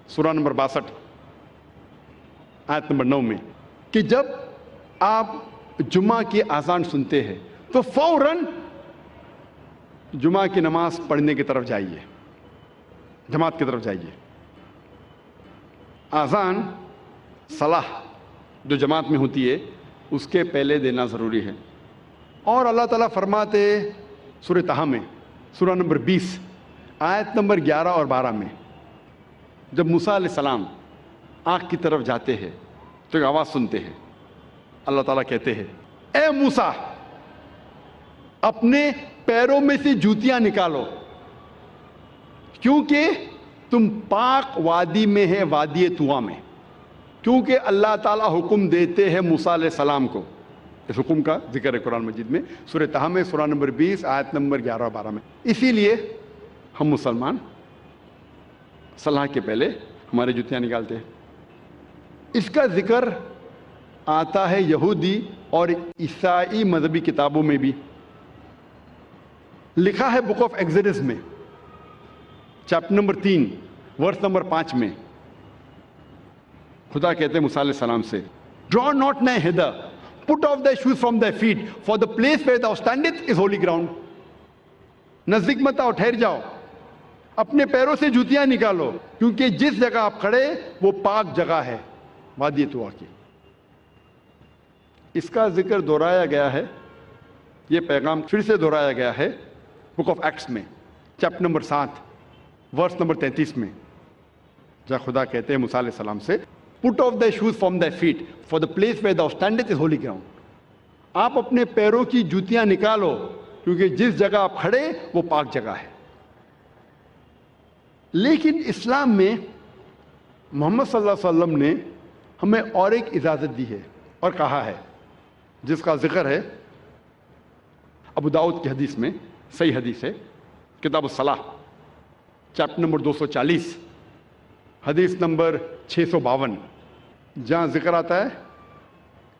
[SPEAKER 1] سورہ نمبر 62 آیت نمبر 9 میں، کہ جب آپ جمعہ کی اذان سنتے ہیں تو فوراً جمعہ کی نماز پڑھنے کی طرف جائیے، جماعت کی طرف جائیے. اذان صلاح جو جماعت میں ہوتی ہے اس کے پہلے دینا ضروری ہے. اور اللہ تعالیٰ فرماتے سورہ طٰہٰ میں، سورہ نمبر 20 آیت نمبر 11 اور 12 میں، جب موسیٰ علیہ السلام آنکھ کی طرف جاتے ہیں تو ایک آواز سنتے ہیں. اللہ تعالیٰ کہتے ہیں اے موسیٰ اپنے پیروں میں سے جوتیاں نکالو کیونکہ تم پاک وادی میں ہے، وادی طویٰ میں. کیونکہ اللہ تعالیٰ حکم دیتے ہیں موسیٰ علیہ السلام کو. اس حکم کا ذکر ہے قرآن مجید میں سورہ طٰہٰ میں، سورہ نمبر 20 آیت نمبر 11 اور 12 میں. اسی لیے ہم مسلمان صلاح کے پہلے ہمارے جوتیاں نکالتے ہیں. اس کا ذکر آتا ہے یہودی اور عیسائی مذہبی کتابوں میں بھی. لکھا ہے بک آف ایگزڈس میں چیپٹر نمبر 3 ورس نمبر 5 میں، خدا کہتے ہیں موسیٰ علیہ السلام سے draw not nigh hither, put off thy shoes from thy feet, for the place where thou standest is holy ground. نزدیک مت آؤ، ٹھہر جاؤ، اپنے پیروں سے جوتیاں نکالو، کیونکہ جس جگہ آپ کھڑے وہ پاک جگہ ہے، وادی طوا کی۔ اس کا ذکر دہرایا گیا ہے، یہ پیغام پھر سے دہرایا گیا ہے بک آف ایکٹس میں، چیپٹر نمبر 7 ورس نمبر 33 میں، جہاں خدا کہتے ہیں موسیٰ علیہ السلام سے، پٹ of thy shoes from thy feet, for the place where thou standest is holy ground۔ آپ اپنے پیروں کی جوتیاں نکالو، کیونکہ جس جگہ آپ کھڑے وہ پاک جگہ ہے۔ لیکن اسلام میں محمد صلی اللہ علیہ وسلم نے ہمیں اور ایک اجازت دی ہے اور کہا ہے، جس کا ذکر ہے ابو داؤد کی حدیث میں، صحیح حدیث ہے، کتاب الصلاح چیپٹر نمبر 240 حدیث نمبر 652، جہاں ذکر آتا ہے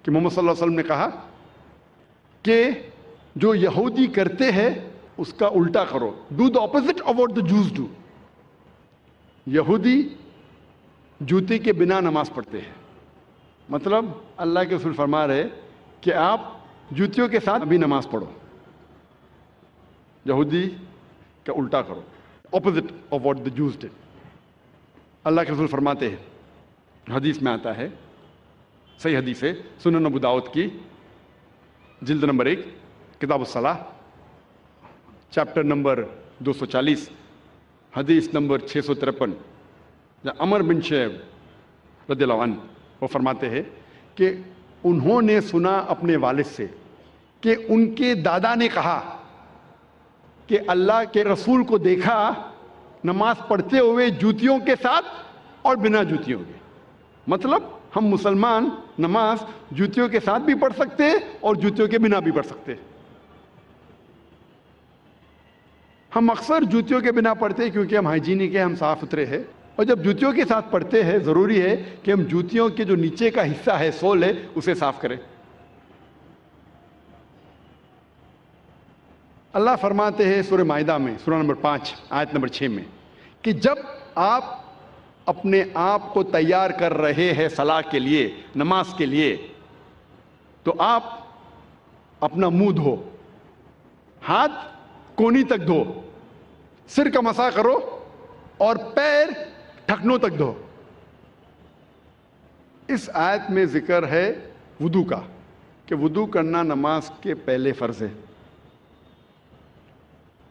[SPEAKER 1] کہ محمد صلی اللہ علیہ وسلم نے کہا کہ جو یہودی کرتے ہیں اس کا الٹا کرو، do the opposite of what the Jews do. یہودی جوتے کے بنا نماز پڑھتے ہیں، مطلب اللہ کے رسول فرما رہے کہ آپ جوتیوں کے ساتھ بھی نماز پڑھو، یہودی کا الٹا کرو، اپوزٹ آف واٹ دا جوز ڈid۔ اللہ کے رسول فرماتے ہیں، حدیث میں آتا ہے، صحیح حدیث ہے، سنن ابو داؤد کی جلد نمبر 1 کتاب الصلاح چیپٹر نمبر 240 حدیث نمبر 653، جہاں عمر بن شعیب رضی اللہ عنہ وہ فرماتے ہیں کہ انہوں نے سنا اپنے والد سے کہ ان کے دادا نے کہا کہ اللہ کے رسول کو دیکھا نماز پڑھتے ہوئے جوتیوں کے ساتھ اور بنا جوتیوں کے۔ مطلب ہم مسلمان نماز جوتیوں کے ساتھ بھی پڑھ سکتے اور جوتیوں کے بنا بھی پڑھ سکتے۔ ہم اکثر جوتیوں کے بنا پڑھتے کیونکہ ہم ہائیجینک ہیں، ہم صاف ستھرے ہیں، اور جب جوتیوں کے ساتھ پڑھتے ہیں ضروری ہے کہ ہم جوتیوں کے جو نیچے کا حصہ ہے، سول ہے، اسے صاف کریں۔ اللہ فرماتے ہیں سورہ مائدہ میں، سورہ نمبر 5 آیت نمبر 6 میں، کہ جب آپ اپنے آپ کو تیار کر رہے ہیں صلاح کے لیے، نماز کے لیے، تو آپ اپنا منہ دھو، ہاتھ کونی تک دھو، سر کا مسح کرو اور پیر ٹھکنوں تک دھو۔ اس آیت میں ذکر ہے وضو کا، کہ وضو کرنا نماز کے پہلے فرض ہے،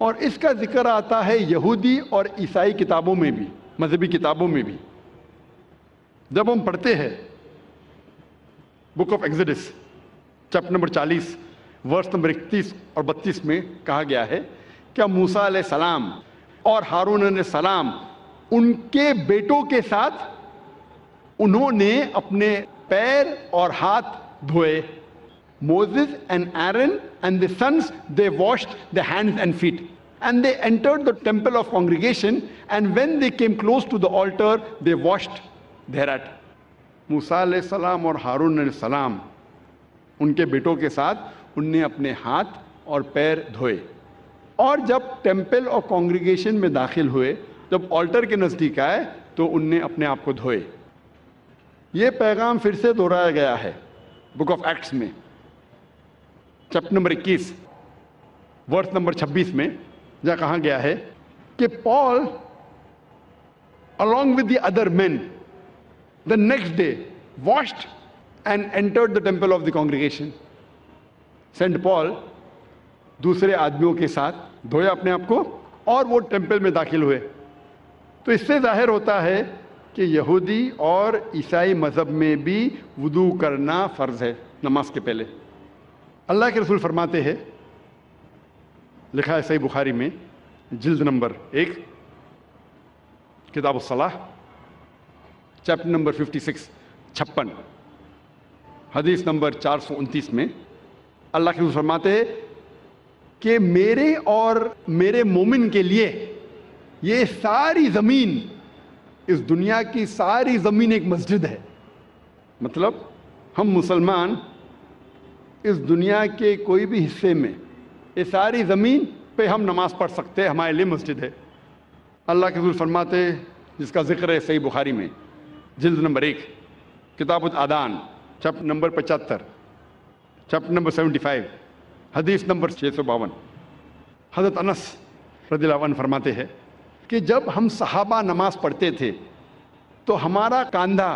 [SPEAKER 1] اور اس کا ذکر آتا ہے یہودی اور عیسائی کتابوں میں بھی، مذہبی کتابوں میں بھی۔ جب ہم پڑھتے ہیں book of Exodus chapter number 40 verse number 31 اور 32 میں کہا گیا ہے کہ موسیٰ علیہ السلام اور ہارون علیہ السلام ان کے بیٹوں کے ساتھ انہوں نے اپنے پیر اور ہاتھ دھوئے۔ Moses and Aaron and the sons, they washed their hands and feet, and they entered the temple of congregation, and when they came close to the altar, they washed thereat۔ موسیٰ علیہ السلام اور ہارون علیہ السلام ان کے بیٹوں کے ساتھ ان نے اپنے ہاتھ اور پیر دھوئے، اور جب ٹیمپل اور کانگریگیشن میں داخل ہوئے، جب آلٹر کے نزدیک آئے تو ان نے اپنے آپ کو دھوئے۔ یہ پیغام پھر سے دہرایا گیا ہے بک آف ایکٹس میں چیپٹر نمبر 21 ورس نمبر 26 میں، جہاں کہا گیا ہے کہ پال along with the other men the next day washed and entered the temple of the congregation۔ Saint Paul دوسرے آدمیوں کے ساتھ دھویا اپنے آپ کو اور وہ ٹیمپل میں داخل ہوئے۔ تو اس سے ظاہر ہوتا ہے کہ یہودی اور عیسائی مذہب میں بھی وضو کرنا فرض ہے نماز کے پہلے۔ اللہ کے رسول فرماتے ہیں، لکھا ہے صحیح بخاری میں جلد نمبر 1 کتاب الصلاح چیپٹر نمبر 56 حدیث نمبر 429 میں اللہ کے رسول فرماتے ہیں کہ میرے اور میرے مومن کے لیے یہ ساری زمین، اس دنیا کی ساری زمین ایک مسجد ہے۔ مطلب ہم مسلمان اس دنیا کے کوئی بھی حصے میں، یہ ساری زمین پہ ہم نماز پڑھ سکتے ہیں، ہمارے لیے مسجد ہے۔ اللہ کے رسول فرماتے جس کا ذکر ہے صحیح بخاری میں جلد نمبر 1 کتاب الادان چیپٹر نمبر 75 چیپٹر نمبر 75 حدیث نمبر 652، حضرت انس رضی اللہ عنہ فرماتے ہیں کہ جب ہم صحابہ نماز پڑھتے تھے تو ہمارا کاندھا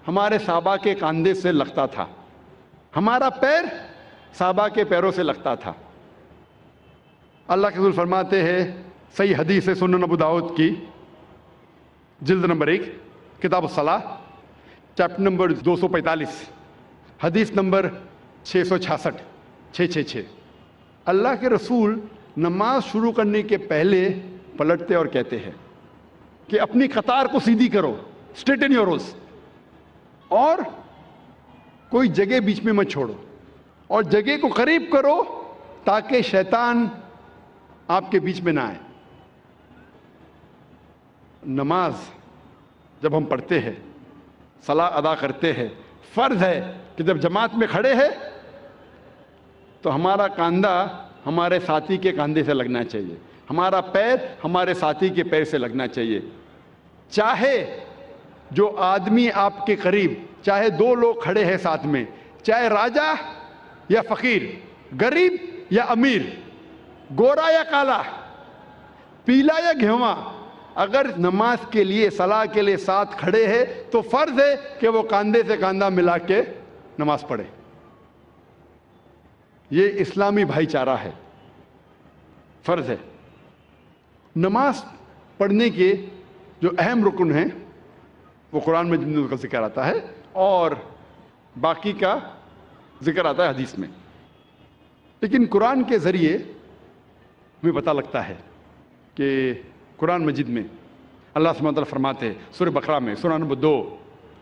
[SPEAKER 1] ہمارے صحابہ کے کاندھے سے لگتا تھا، ہمارا پیر صحابہ کے پیروں سے لگتا تھا۔ اللہ کے رسول فرماتے ہیں، صحیح حدیث ہے سنن ابو داؤد کی، جلد نمبر 1، کتاب الصلاۃ، چیپٹر نمبر 245، حدیث نمبر 666، 666، اللہ کے رسول نماز شروع کرنے کے پہلے پلٹتے اور کہتے ہیں کہ اپنی قطار کو سیدھی کرو، اسٹریٹن یور روز، اور کوئی جگہ بیچ میں مت چھوڑو، اور جگہ کو قریب کرو تاکہ شیطان آپ کے بیچ میں نہ آئے۔ نماز جب ہم پڑھتے ہیں، صلاۃ ادا کرتے ہیں، فرض ہے کہ جب جماعت میں کھڑے ہیں تو ہمارا کاندھا ہمارے ساتھی کے کاندھے سے لگنا چاہیے، ہمارا پیر ہمارے ساتھی کے پیر سے لگنا چاہیے۔ چاہے جو آدمی آپ کے قریب، چاہے 2 لوگ کھڑے ہیں ساتھ میں، چاہے راجا یا فقیر، غریب یا امیر، گورا یا کالا، پیلا یا گھیواں، اگر نماز کے لیے، صلاح کے لیے ساتھ کھڑے ہیں تو فرض ہے کہ وہ کاندھے سے کاندھا ملا کے نماز پڑھے۔ یہ اسلامی بھائی چارہ ہے، فرض ہے۔ نماز پڑھنے کے جو اہم رکن ہیں وہ قرآن میں جن کا ذکر آتا ہے اور باقی کا ذکر آتا ہے حدیث میں، لیکن قرآن کے ذریعے ہمیں پتہ لگتا ہے کہ قرآن مجید میں اللہ سبحانہ وتعالیٰ فرماتے ہیں سورہ بقرہ میں، سورہ نمبر 2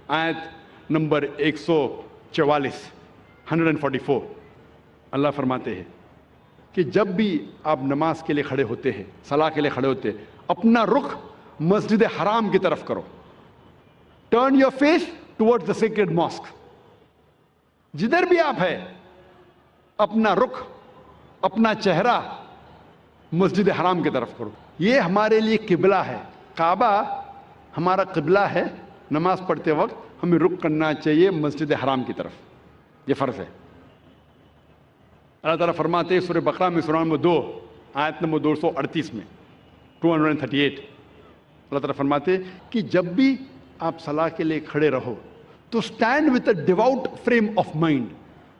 [SPEAKER 1] آیت نمبر 144، 144، اللہ فرماتے ہیں کہ جب بھی آپ نماز کے لیے کھڑے ہوتے ہیں، صلاح کے لیے کھڑے ہوتے ہیں، اپنا رخ مسجد حرام کی طرف کرو، turn your face toward the sacred mosque. جدھر بھی آپ ہیں اپنا رخ، اپنا چہرہ مسجد حرام کی طرف کرو۔ یہ ہمارے لیے قبلہ ہے، کعبہ ہمارا قبلہ ہے، نماز پڑھتے وقت ہمیں رخ کرنا چاہیے مسجد حرام کی طرف، یہ فرض ہے۔ اللہ تعالیٰ فرماتے ہیں سورہ بقرہ میں، سورہ نمبر 2 آیت نمبر 238 میں، 238، اللہ تعالیٰ فرماتے ہیں کہ جب بھی آپ صلاح کے لیے کھڑے رہو تو stand with a devout frame of mind.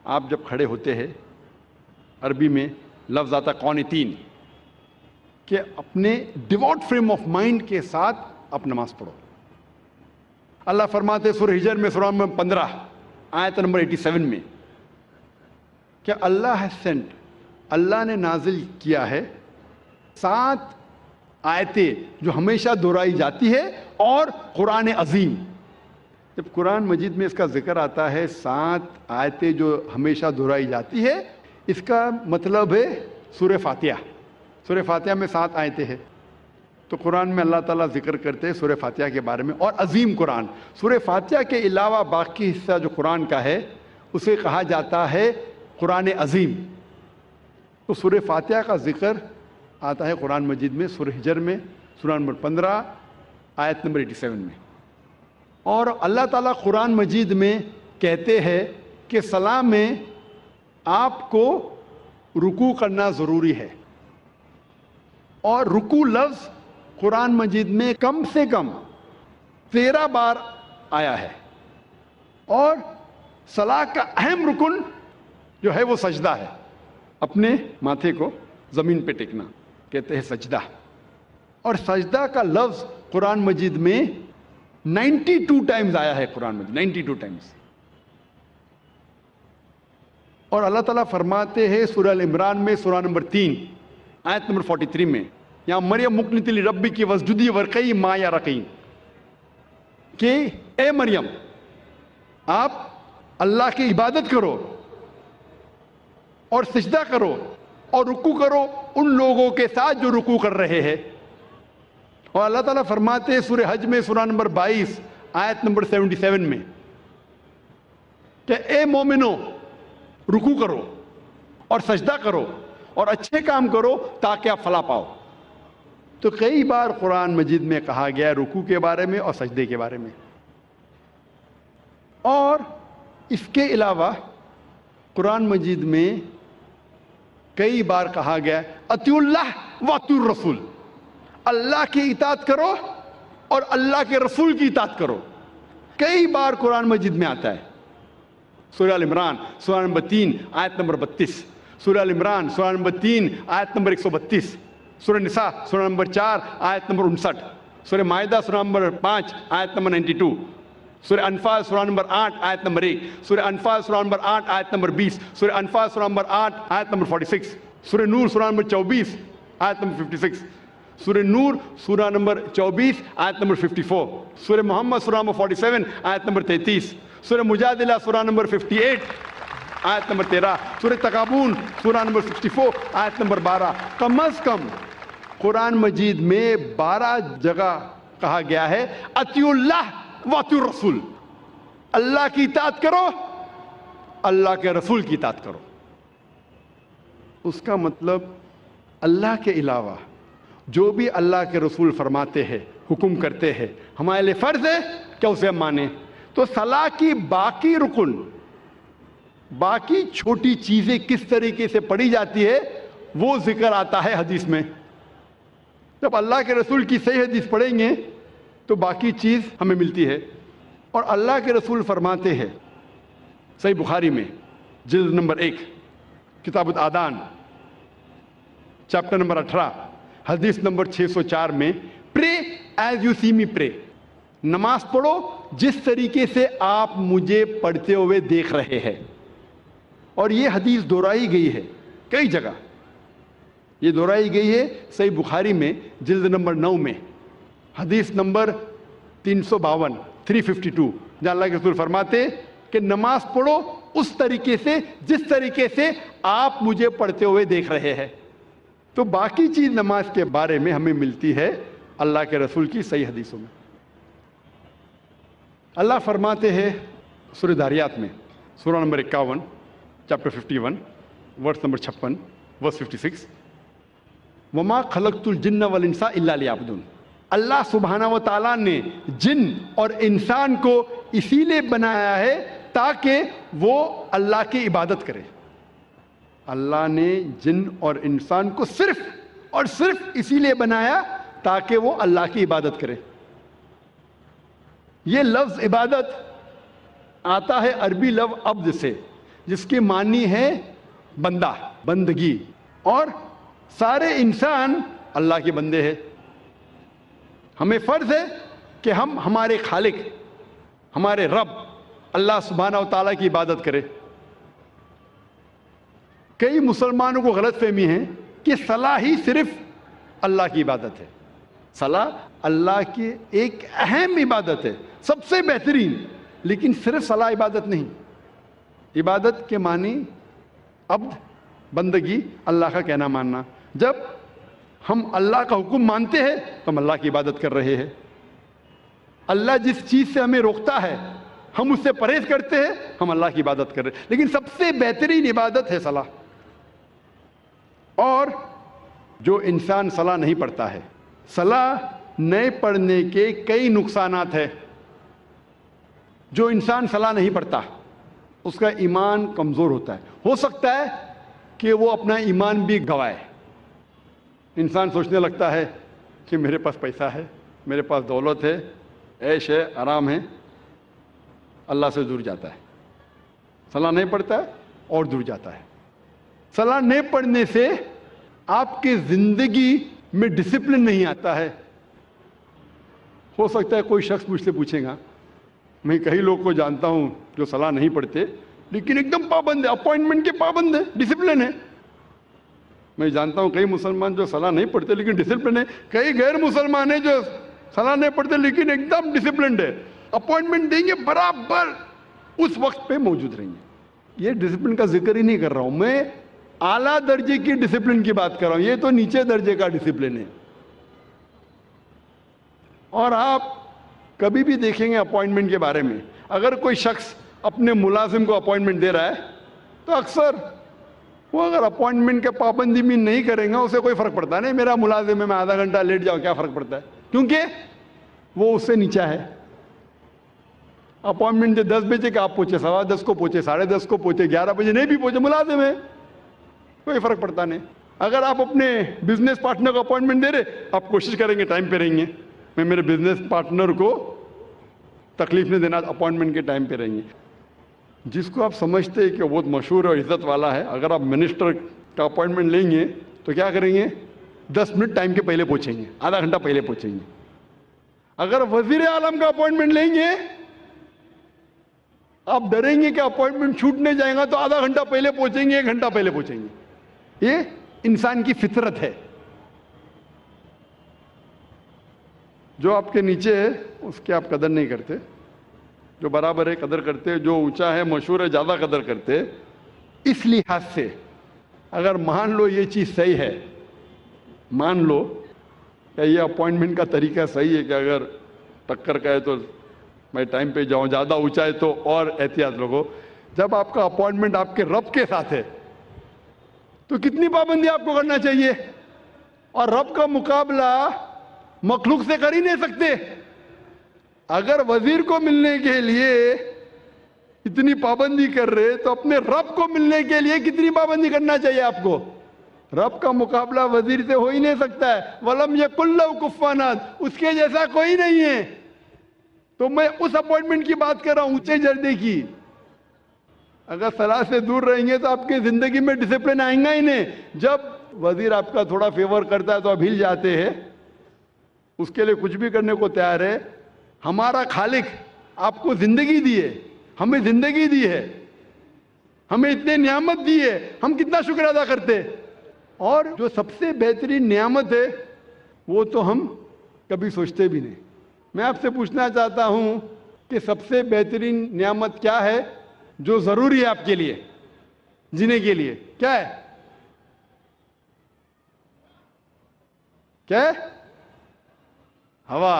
[SPEAKER 1] آپ جب کھڑے ہوتے ہیں، عربی میں لفظ آتا قانتین، کہ اپنے ڈیواؤٹ فریم آف مائنڈ کے ساتھ آپ نماز پڑھو۔ اللہ فرماتے سورہ ہجر میں، سورہ نمبر 15 آیت نمبر 87 میں، کہ اللہ has sent، اللہ نے نازل کیا ہے 7 آیتیں جو ہمیشہ دہرائی جاتی ہے، اور قرآن عظیم۔ جب قرآن مجید میں اس کا ذکر آتا ہے 7 آیتیں جو ہمیشہ دہرائی جاتی ہے، اس کا مطلب ہے سورہ فاتحہ۔ سورہ فاتحہ میں 7 آیتیں ہیں، تو قرآن میں اللہ تعالیٰ ذکر کرتے ہیں سورہ فاتحہ کے بارے میں، اور عظیم قرآن۔ سورہ فاتحہ کے علاوہ باقی حصہ جو قرآن کا ہے اسے کہا جاتا ہے قرآن عظیم۔ تو سورہ فاتحہ کا ذکر آتا ہے قرآن مجید میں سورہ ہجر میں، سورہ نمبر 15 آیت نمبر 87 میں۔ اور اللہ تعالیٰ قرآن مجید میں کہتے ہیں کہ صلاح میں آپ کو رکوع کرنا ضروری ہے، اور رکوع لفظ قرآن مجید میں کم سے کم 13 بار آیا ہے، اور صلاح کا اہم رکن جو ہے وہ سجدہ ہے، اپنے ماتھے کو زمین پہ ٹیکنا کہتے ہیں سجدہ۔ اور سجدہ کا لفظ قرآن مجید میں 92 ٹائمز آیا ہے، قرآن مجید 92 ٹائمز۔ اور اللہ تعالیٰ فرماتے ہیں سورہ العمران میں، سورہ نمبر 3 آیت نمبر 43 میں، یہاں مریم مقنتی لربی کی وسجدی ورقی ما یا رقیم، کہ اے مریم آپ اللہ کی عبادت کرو اور سجدہ کرو اور رکوع کرو ان لوگوں کے ساتھ جو رکوع کر رہے ہیں۔ اور اللہ تعالیٰ فرماتے ہیں سورہ حج میں، سورہ نمبر 22 آیت نمبر 77 میں، کہ اے مومنو رکوع کرو اور سجدہ کرو اور اچھے کام کرو تاکہ آپ فلاح پاؤ۔ تو کئی بار قرآن مجید میں کہا گیا ہے رکوع کے بارے میں اور سجدے کے بارے میں۔ اور اس کے علاوہ قرآن مجید میں کئی بار کہا گیا اطیعوا اللہ واطیعوا الرسول، اللہ کی اطاعت کرو اور اللہ کے رسول کی اطاعت کرو، کئی بار قرآن مجید میں آتا ہے۔ سورہ ال عمران سورہ نمبر 3 آیت نمبر 32، سورہ ال عمران سورہ نمبر 3 آیت نمبر 132، سورہ نساء سورہ نمبر 4 آیت نمبر 59، سورہ مائدہ سورہ نمبر 5 آیت نمبر 92، سورہ انفال سورہ نمبر 8 آیت نمبر 1، سورہ انفال سورہ نمبر 8 آیت نمبر 20، سورہ انفال سورہ نمبر 8 آیت نمبر 46، سورہ نور سورہ نمبر 24 آیت نمبر 56، سورہ نور سورہ نمبر 24 آیت نمبر 54، سورہ محمد سورہ نمبر 47 آیت نمبر 33، سورہ مجادلہ سورہ نمبر 58 آیت نمبر 13، سورہ تغابن سورہ نمبر 64 آیت نمبر 12۔ کم از کم قرآن مجید میں 12 جگہ کہا گیا ہے اطیعوا اللہ واطیعوا الرسول، اللہ کی اطاعت کرو، اللہ کے رسول کی اطاعت کرو۔ اس کا مطلب اللہ کے علاوہ جو بھی اللہ کے رسول فرماتے ہیں، حکم کرتے ہیں، ہمارے لیے فرض ہے کہ اسے ہم مانیں۔ تو صلاح کی باقی رکن، باقی چھوٹی چیزیں کس طریقے سے پڑھی جاتی ہے وہ ذکر آتا ہے حدیث میں۔ جب اللہ کے رسول کی صحیح حدیث پڑھیں گے تو باقی چیز ہمیں ملتی ہے۔ اور اللہ کے رسول فرماتے ہیں صحیح بخاری میں جلد نمبر 1 کتاب الآذان چیپٹر نمبر 18 حدیث نمبر 604 میں، پرے ایز یو سی می پرے، نماز پڑھو جس طریقے سے آپ مجھے پڑھتے ہوئے دیکھ رہے ہیں۔ اور یہ حدیث دہرائی گئی ہے کئی جگہ، یہ دہرائی گئی ہے صحیح بخاری میں جلد نمبر 9 میں حدیث نمبر 352 جہاں اللہ کے رسول فرماتے کہ نماز پڑھو اس طریقے سے جس طریقے سے آپ مجھے پڑھتے ہوئے دیکھ رہے ہیں۔ تو باقی چیز نماز کے بارے میں ہمیں ملتی ہے اللہ کے رسول کی صحیح حدیثوں میں۔ اللہ فرماتے ہیں سورہ داریات میں سورہ نمبر 51 چیپٹر 51 ورس نمبر 56 ورس 56، وما خلقت الجن والانس الا لیعبدون، اللہ سبحانہ و تعالیٰ نے جن اور انسان کو اسی لیے بنایا ہے تاکہ وہ اللہ کی عبادت کرے۔ اللہ نے جن اور انسان کو صرف اور صرف اسی لیے بنایا تاکہ وہ اللہ کی عبادت کرے۔ یہ لفظ عبادت آتا ہے عربی لفظ عبد سے، جس کی معنی ہے بندہ، بندگی، اور سارے انسان اللہ کے بندے ہیں۔ ہمیں فرض ہے کہ ہم ہمارے خالق، ہمارے رب اللہ سبحانہ و تعالیٰ کی عبادت کریں۔ کئی مسلمانوں کو غلط فہمی ہے کہ صلاح ہی صرف اللہ کی عبادت ہے۔ صلاح اللہ کی ایک اہم عبادت ہے، سب سے بہترین، لیکن صرف صلاح عبادت نہیں۔ عبادت کے معنی عبد، بندگی، اللہ کا کہنا ماننا۔ جب ہم اللہ کا حکم مانتے ہیں تو ہم اللہ کی عبادت کر رہے ہیں۔ اللہ جس چیز سے ہمیں روکتا ہے ہم اس سے پرہیز کرتے ہیں، ہم اللہ کی عبادت کر رہے ہیں۔ لیکن سب سے بہترین عبادت ہے صلاح۔ اور جو انسان صلاح نہیں پڑھتا ہے، صلاح نہیں پڑھنے کے کئی نقصانات ہیں۔ جو انسان صلاح نہیں پڑھتا اس کا ایمان کمزور ہوتا ہے، ہو سکتا ہے کہ وہ اپنا ایمان بھی گوائے۔ انسان سوچنے لگتا ہے کہ میرے پاس پیسہ ہے، میرے پاس دولت ہے، عیش ہے، آرام ہے، اللہ سے دور جاتا ہے۔ صلاح نہیں پڑھتا ہے اور دور جاتا ہے۔ صلاح نہیں پڑھنے سے آپ کی زندگی میں ڈسپلن نہیں آتا ہے۔ ہو سکتا ہے کوئی شخص مجھ سے پوچھے گا، میں کئی لوگ کو جانتا ہوں جو صلاح نہیں پڑھتے لیکن ایک دم پابند ہے، اپوائنٹمنٹ کے پابند ہے، ڈسپلن ہے۔ میں جانتا ہوں کئی مسلمان جو صلاح نہیں پڑھتے لیکن ڈسپلن ہے، کئی غیر مسلمان ہیں جو صلاح نہیں پڑھتے لیکن ایک دم ڈسپلنڈ ہے، اپوائنٹمنٹ دیں گے برابر اس وقت پہ موجود رہیں گے۔ یہ ڈسپلن کا ذکر ہی نہیں کر رہا ہوں، میں اعلیٰ درجے کی ڈسپلن کی بات کر رہا ہوں، یہ تو نیچے درجے کا ڈسپلن ہے۔ اور آپ کبھی بھی دیکھیں گے اپوائنٹمنٹ کے بارے میں، اگر کوئی شخص اپنے ملازم کو اپوائنٹمنٹ دے رہا ہے تو اکثر وہ اگر اپوائنٹمنٹ کے پابندی بھی نہیں کریں گا اسے کوئی فرق پڑتا نہیں، میرا ملازم ہے میں آدھا گھنٹہ لیٹ جاؤں کیا فرق پڑتا ہے، کیونکہ وہ اس سے نیچا ہے۔ اپوائنٹمنٹ دے 10 بجے کہ آپ پہنچے 10:15 کو پہنچے 10:30 کو پہنچے 11 بجے نہیں بھی پہنچے، ملازم ہے۔ کوئی فرق پڑتا نہیں. اگر آپ اپنے بزنس پارٹنر کو اپوائنٹمنٹ دے رہے, آپ کوشش کریں گے ٹائم پہ رہیں گے, میں میرے بزنس پارٹنر کو تکلیف نہیں دینا, اپوائنٹمنٹ کے ٹائم پہ رہیں گے. جس کو آپ سمجھتے ہیں کہ وہ بہت مشہور اور عزت والا ہے, اگر آپ منسٹر کا اپوائنٹمنٹ لیں گے تو کیا کریں گے, 10 منٹ ٹائم کے پہلے پہنچیں گے, آدھا گھنٹہ پہلے پہنچیں گے. اگر وزیر اعظم کا اپوائنٹمنٹ لیں گے, آپ ڈریں گے کہ اپوائنٹمنٹ چھوٹنے جائے گا, تو آدھا گھنٹہ پہلے پہنچیں گے, 1 گھنٹہ پہلے پہنچیں گے. یہ انسان کی فطرت ہے. جو آپ کے نیچے ہے اس کی آپ قدر نہیں کرتے, جو برابر ہے قدر کرتے, جو اونچا ہے مشہور ہے زیادہ قدر کرتے. اس لحاظ سے اگر مان لو یہ چیز صحیح ہے, مان لو کہ یہ اپوائنٹمنٹ کا طریقہ صحیح ہے کہ اگر ٹکر کا ہے تو میں ٹائم پہ جاؤں, زیادہ اونچا ہے تو اور احتیاط لوگو. جب آپ کا اپوائنٹمنٹ آپ کے رب کے ساتھ ہے تو کتنی پابندی آپ کو کرنا چاہیے, اور رب کا مقابلہ مخلوق سے کر ہی نہیں سکتے. اگر وزیر کو ملنے کے لیے اتنی پابندی کر رہے تو اپنے رب کو ملنے کے لیے کتنی پابندی کرنا چاہیے آپ کو. رب کا مقابلہ وزیر سے ہو ہی نہیں سکتا ہے. وَلَمْ يَكُنْ لَهُ كُفُوًا أَحَدٌ, اس کے جیسا کوئی نہیں ہے. تو میں اس اپوائنٹمنٹ کی بات کر رہا ہوں, اونچے درجے کی. اگر صلاح سے دور رہیں گے تو آپ کی زندگی میں ڈسپلن آئیں گا ہی نہیں. جب وزیر آپ کا تھوڑا فیور کرتا ہے تو آپ ہل جاتے ہیں, اس کے لیے کچھ بھی کرنے کو تیار ہے. ہمارا خالق آپ کو زندگی دی ہے, ہمیں زندگی دی ہے, ہمیں اتنے نعمت دی ہے, ہم کتنا شکر ادا کرتے. اور جو سب سے بہترین نعمت ہے وہ تو ہم کبھی سوچتے بھی نہیں. میں آپ سے پوچھنا چاہتا ہوں کہ سب سے بہترین نعمت کیا ہے جو ضروری ہے آپ کے لیے جینے کے لیے؟ کیا ہے؟ کیا ہے؟ ہوا.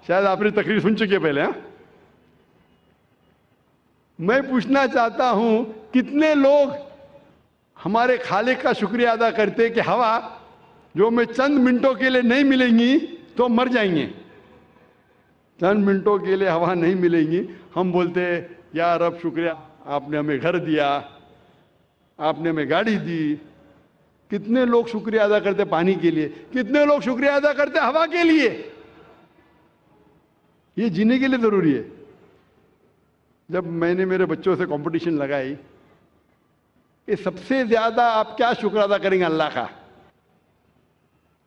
[SPEAKER 1] شاید آپ نے تقریر سن چکے پہلے. ہاں, میں پوچھنا چاہتا ہوں کتنے لوگ ہمارے خالق کا شکریہ ادا کرتے کہ ہوا جو ہمیں چند منٹوں کے لیے نہیں ملیں گی تو ہم مر جائیں گے. چند منٹوں کے لیے ہوا نہیں ملیں گی, ہم بولتے یا رب شکریہ, آپ نے ہمیں گھر دیا, آپ نے ہمیں گاڑی دی. کتنے لوگ شکریہ ادا کرتے پانی کے لیے, کتنے لوگ شکریہ ادا کرتے ہوا کے لیے. یہ جینے کے لیے ضروری ہے. جب میں نے میرے بچوں سے کمپٹیشن لگائی کہ سب سے زیادہ آپ کیا شکر ادا کریں گے اللہ کا,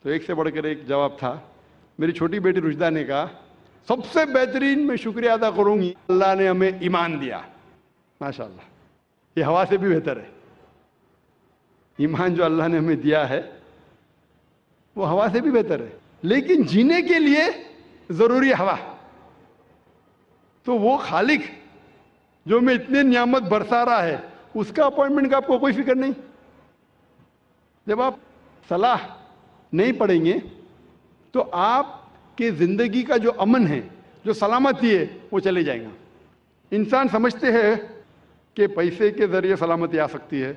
[SPEAKER 1] تو ایک سے بڑھ کر ایک جواب تھا. میری چھوٹی بیٹی رشدہ نے کہا سب سے بہترین میں شکریہ ادا کروں گی اللہ نے ہمیں ایمان دیا. ماشاءاللہ, یہ ہوا سے بھی بہتر ہے. ایمان جو اللہ نے ہمیں دیا ہے وہ ہوا سے بھی بہتر ہے. لیکن جینے کے لیے ضروری ہے ہوا. تو وہ خالق جو ہمیں اتنے نعمت برسا رہا ہے اس کا اپوائنٹمنٹ کا آپ کو کوئی فکر نہیں. جب آپ صلاح نہیں پڑھیں گے تو آپ کی زندگی کا جو امن ہے, جو سلامتی ہے, وہ چلے جائیں گا. انسان سمجھتے ہیں کہ پیسے کے ذریعے سلامتی آ سکتی ہے.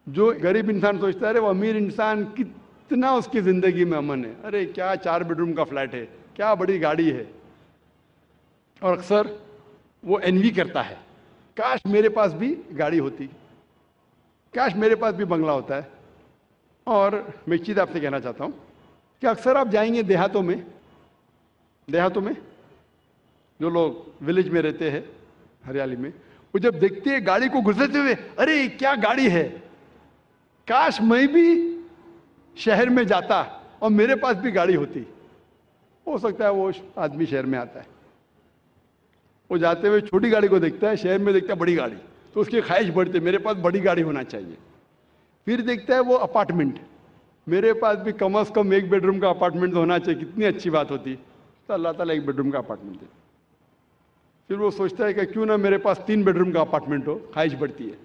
[SPEAKER 1] جو غریب انسان سوچتا ہے وہ امیر انسان کتنا اس کی زندگی میں امن ہے, ارے کیا 4 بیڈ روم کا فلیٹ ہے, کیا بڑی گاڑی ہے. اور اکثر وہ انوی کرتا ہے, کاش میرے پاس بھی گاڑی ہوتی, کاش میرے پاس بھی بنگلہ ہوتا ہے. اور میں ایک چیز آپ سے کہنا چاہتا ہوں کہ اکثر آپ جائیں گے دیہاتوں میں جو لوگ ولیج میں رہتے ہیں ہریالی میں, وہ جب دیکھتے ہیں گاڑی کو گزرتے ہوئے, ارے کیا گاڑی ہے, کاش میں بھی شہر میں جاتا اور میرے پاس بھی گاڑی ہوتی. ہو سکتا ہے وہ آدمی شہر میں آتا ہے, وہ جاتے ہوئے چھوٹی گاڑی کو دیکھتا ہے, شہر میں دیکھتا ہے بڑی گاڑی, تو اس کی خواہش بڑھتی ہے میرے پاس بڑی گاڑی ہونا چاہیے. پھر دیکھتا ہے وہ اپارٹمنٹ, میرے پاس بھی کم از کم 1 بیڈ روم کا اپارٹمنٹ ہونا چاہیے, کتنی اچھی بات ہوتی. تو اللہ تعالیٰ 1 بیڈ روم کا اپارٹمنٹ دے. پھر وہ سوچتا ہے کہ کیوں نہ میرے پاس 3 بیڈ روم کا اپارٹمنٹ ہو, خواہش بڑھتی ہے.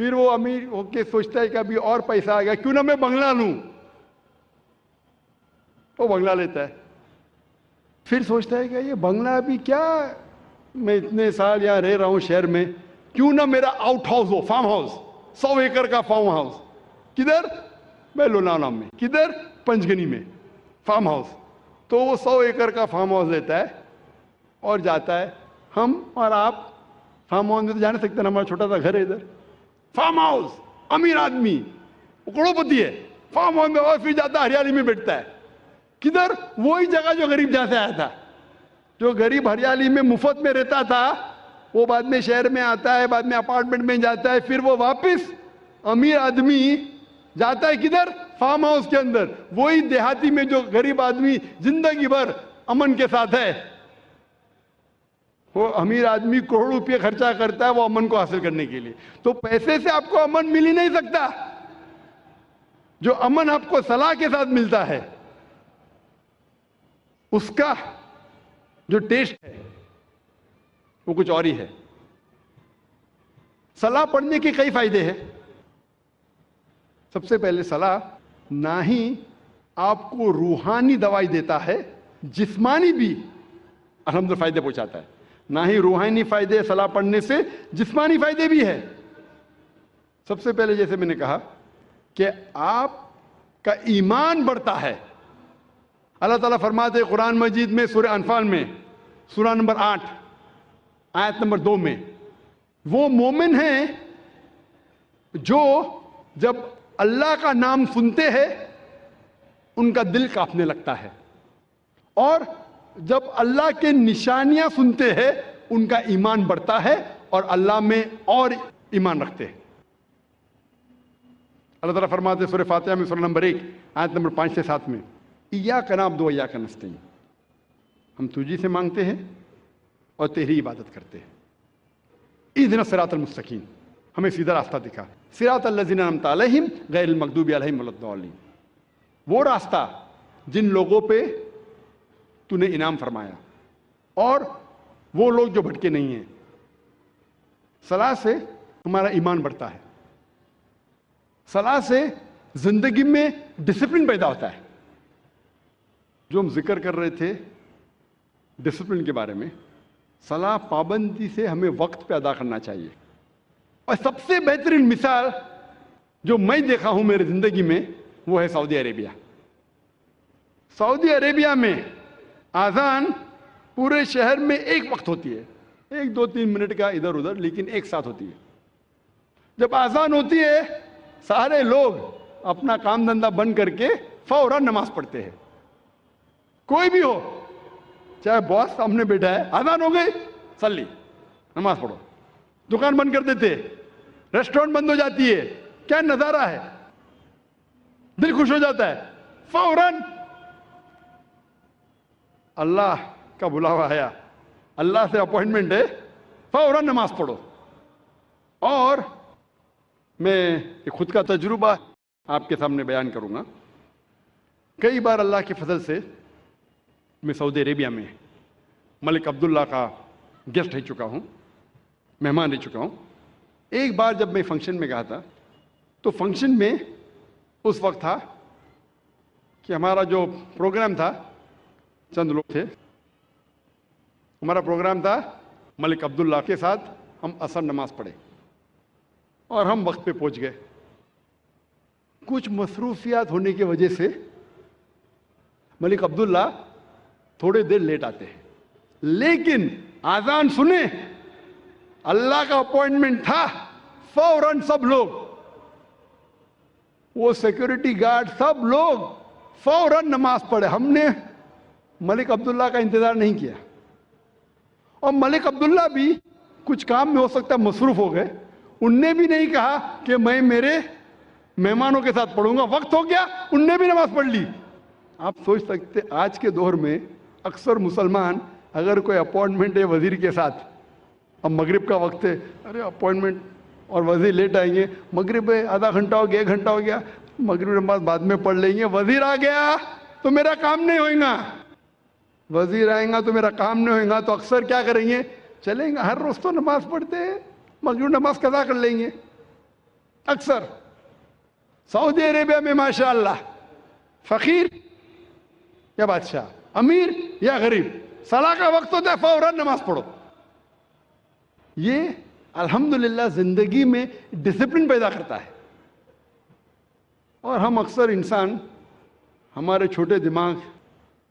[SPEAKER 1] پھر وہ امیر ہو کے سوچتا ہے کہ ابھی اور پیسہ آ گیا, کیوں نہ میں بنگلہ لوں, وہ بنگلہ لیتا ہے. پھر سوچتا ہے کہ یہ بنگلہ ابھی کیا, میں اتنے سال یہاں رہ رہا ہوں شہر میں, کیوں نہ میرا آؤٹ ہاؤس ہو, فارم ہاؤس, 100 ایکڑ کا فارم ہاؤس. کدھر؟ میں لوناوالا میں. کدھر؟ پنچگنی میں فارم ہاؤس. تو وہ 100 ایکڑ کا فارم ہاؤس لیتا ہے اور جاتا ہے. ہم اور آپ فارم ہاؤس میں تو جا نہیں سکتے نا, ہمارا چھوٹا سا گھر ہے ادھر. فارم ہاؤس, امیر آدمی وہ کروڑپتی ہے، فارم ہاؤس میں اور پھر جاتا ہے ہریالی میں بیٹھتا ہے. کدھر؟ وہی جگہ جو غریب جہاں سے آیا تھا. جو غریب ہریالی میں مفت میں رہتا تھا وہ بعد میں شہر میں آتا ہے، بعد میں اپارٹمنٹ میں جاتا ہے، پھر وہ واپس امیر آدمی جاتا ہے کدھر؟ فارم ہاؤس کے اندر. وہی دیہاتی میں جو غریب آدمی زندگی بھر امن کے ساتھ ہے، وہ امیر آدمی کروڑ روپے خرچہ کرتا ہے وہ امن کو حاصل کرنے کے لیے. تو پیسے سے آپ کو امن مل ہی نہیں سکتا. جو امن آپ کو صلاح کے ساتھ ملتا ہے اس کا جو ٹیسٹ ہے وہ کچھ اور ہی ہے. صلاح پڑھنے کے کئی فائدے ہیں. سب سے پہلے صلاح نہ ہی آپ کو روحانی دوائی دیتا ہے، جسمانی بھی الحمدللہ فائدے پہنچاتا ہے. نہ ہی روحانی فائدے صلاح پڑھنے سے، جسمانی فائدے بھی ہے. سب سے پہلے جیسے میں نے کہا کہ آپ کا ایمان بڑھتا ہے. اللہ تعالیٰ فرماتے ہیں قرآن مجید میں سورہ انفال میں سورہ نمبر 8 آیت نمبر 2 میں، وہ مومن ہیں جو جب اللہ کا نام سنتے ہیں ان کا دل کانپنے لگتا ہے، اور جب اللہ کے نشانیاں سنتے ہیں ان کا ایمان بڑھتا ہے اور اللہ میں اور ایمان رکھتے ہیں. اللہ تعالیٰ فرماتے ہیں سورہ فاتحہ میں سورہ نمبر 1 آیت نمبر 5 سے 7 میں، ایاک نعبد و ایاک نستعین، ہم تجھی سے مانگتے ہیں اور تیری عبادت کرتے ہیں. اہدنا الصراط المستقیم، ہمیں سیدھا راستہ دکھا. صراط الذین انعمت علیہم غیر المغضوب علیہم ولا الضالین، وہ راستہ جن لوگوں پہ تو نے انعام فرمایا اور وہ لوگ جو بھٹکے نہیں ہیں. صلاح سے ہمارا ایمان بڑھتا ہے. صلاح سے زندگی میں ڈسپلن پیدا ہوتا ہے. جو ہم ذکر کر رہے تھے ڈسپلن کے بارے میں، صلاح پابندی سے ہمیں وقت پہ ادا کرنا چاہیے. اور سب سے بہترین مثال جو میں دیکھا ہوں میری زندگی میں وہ ہے سعودی عربیہ. سعودی عربیہ میں اذان پورے شہر میں ایک وقت ہوتی ہے، 1-2-3 منٹ کا ادھر ادھر، لیکن ایک ساتھ ہوتی ہے. جب اذان ہوتی ہے سارے لوگ اپنا کام دھندا بند کر کے فوراً نماز پڑھتے ہیں. کوئی بھی ہو، چاہے باس سامنے بیٹھا ہے، اذان ہو گئی صلی، نماز پڑھو. دکان بند کر دیتے، ریسٹورنٹ بند ہو جاتی ہے. کیا نظارہ ہے، دل خوش ہو جاتا ہے. فوراً اللہ کا بلاوا آیا، اللہ سے اپوائنٹمنٹ ہے، فوراً نماز پڑھو. اور میں خود کا تجربہ آپ کے سامنے بیان کروں گا. کئی بار اللہ کے فضل سے میں سعودی عربیہ میں ملک عبداللہ کا گیسٹ رہ چکا ہوں، مہمان رہ چکا ہوں. ایک بار جب میں فنکشن میں گیا تھا تو فنکشن میں اس وقت تھا کہ ہمارا جو پروگرام تھا، چند لوگ تھے، ہمارا پروگرام تھا ملک عبداللہ کے ساتھ ہم عصر نماز پڑھے اور ہم وقت پہ پہنچ گئے. کچھ مصروفیات ہونے کی وجہ سے ملک عبداللہ تھوڑے دیر لیٹ آتے ہیں، لیکن اذان سنے، اللہ کا اپوائنٹمنٹ تھا، فوراً سب لوگ، وہ سیکورٹی گارڈ سب لوگ فوراً نماز پڑھے. ہم نے ملک عبداللہ کا انتظار نہیں کیا، اور ملک عبداللہ بھی کچھ کام میں ہو سکتا ہے مصروف ہو گئے. ان نے بھی نہیں کہا کہ میں میرے مہمانوں کے ساتھ پڑھوں گا، وقت ہو گیا ان نے بھی نماز پڑھ لی. آپ سوچ سکتے آج کے دور میں اکثر مسلمان اگر کوئی اپوائنٹمنٹ ہے وزیر کے ساتھ، اب مغرب کا وقت ہے، ارے اپوائنٹمنٹ اور وزیر لیٹ آئیں گے، مغرب ہے، آدھا گھنٹہ ہو گیا، 1 گھنٹہ ہو گیا، مغرب نماز بعد میں پڑھ لیں گے، وزیر آ گیا تو میرا کام نہیں ہوئے گا، وزیر آئیں گا تو میرا کام نہیں ہوئے گا. تو اکثر کیا کریں گے، چلیں گے ہر روز تو نماز پڑھتے ہیں، مغرب نماز قضا کر لیں گے. اکثر سعودی عربیہ میں ماشاءاللہ فقیر یا بادشاہ، امیر یا غریب، صلاح کا وقت ہوتا ہے فوراً نماز پڑھو. یہ الحمدللہ زندگی میں ڈسپلن پیدا کرتا ہے. اور ہم اکثر انسان ہمارے چھوٹے دماغ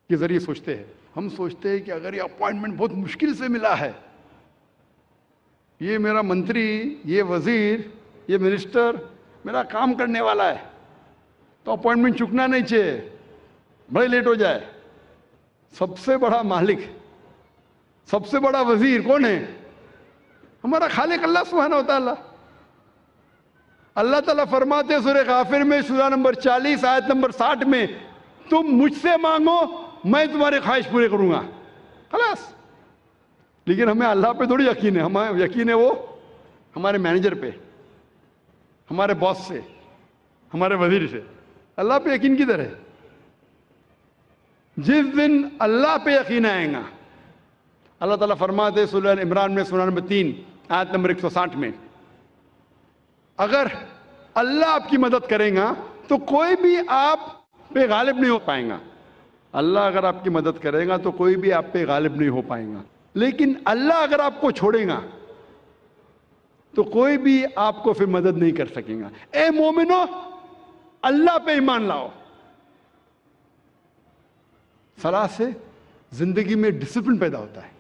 [SPEAKER 1] کے ذریعے سوچتے ہیں. ہم سوچتے ہیں کہ اگر یہ اپوائنٹمنٹ بہت مشکل سے ملا ہے، یہ میرا منتری، یہ وزیر، یہ منسٹر میرا کام کرنے والا ہے، تو اپوائنٹمنٹ چکنا نہیں چاہیے، بڑے لیٹ ہو جائے۔ سب سے بڑا مالک، سب سے بڑا وزیر کون ہے؟ ہمارا خالق اللہ سبحانہ و تعالیٰ۔ اللہ تعالیٰ فرماتے ہیں سورہ غافر میں سورہ نمبر 40 آیت نمبر 60 میں، تم مجھ سے مانگو میں تمہاری خواہش پورے کروں گا، خلاص۔ لیکن ہمیں اللہ پہ تھوڑی یقین ہے، ہمیں یقین ہے وہ ہمارے مینیجر پہ، ہمارے باس سے، ہمارے وزیر سے۔ اللہ پہ یقین کدھر ہے؟ جس دن اللہ پہ یقین آئے گا، اللہ تعالیٰ فرماتے سورہ عمران میں سورہ نمبر 3 آیت نمبر 160 میں، اگر اللہ آپ کی مدد کرے گا تو کوئی بھی آپ پہ غالب نہیں ہو پائے گا۔ اللہ اگر آپ کی مدد کرے گا تو کوئی بھی آپ پہ غالب نہیں ہو پائے گا، لیکن اللہ اگر آپ کو چھوڑے گا تو کوئی بھی آپ کو پھر مدد نہیں کر سکے گا۔ اے مومنو، اللہ پہ ایمان لاؤ۔ صلاح سے زندگی میں ڈسپلن پیدا ہوتا ہے۔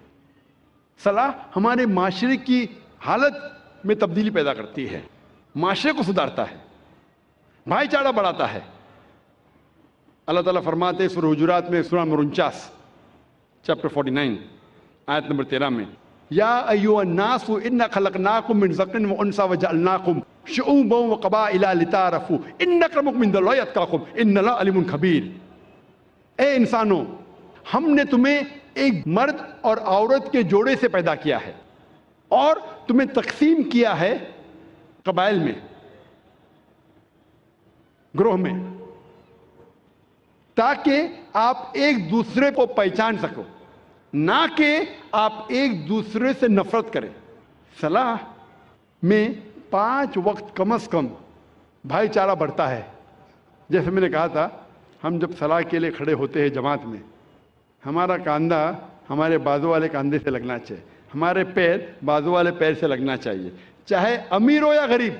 [SPEAKER 1] صلاح ہمارے معاشرے کی حالت میں تبدیلی پیدا کرتی ہے، معاشرے کو سدھارتا ہے، بھائی چارہ بڑھاتا ہے۔ اللہ تعالیٰ فرماتے ہیں سورہ حجرات میں سورہ نمبر 49 چیپٹر 49 آیت نمبر 13 میں، یا ایھا الناس انا خلقناکم من ذکر و انثی وجعلناکم شعوبا وقبائل لتعارفوا ان اکرمکم عند اللہ اتقاکم ان اللہ علیم خبیر۔ اے انسانوں، ہم نے تمہیں ایک مرد اور عورت کے جوڑے سے پیدا کیا ہے اور تمہیں تقسیم کیا ہے قبائل میں، گروہ میں، تاکہ آپ ایک دوسرے کو پہچان سکو، نہ کہ آپ ایک دوسرے سے نفرت کریں۔ صلاح میں 5 وقت کم از کم بھائی چارہ بڑھتا ہے۔ جیسے میں نے کہا تھا، ہم جب صلاح کے لیے کھڑے ہوتے ہیں جماعت میں، ہمارا کاندھا ہمارے بازو والے کاندھے سے لگنا چاہیے، ہمارے پیر بازو والے پیر سے لگنا چاہیے، چاہے امیر ہو یا غریب،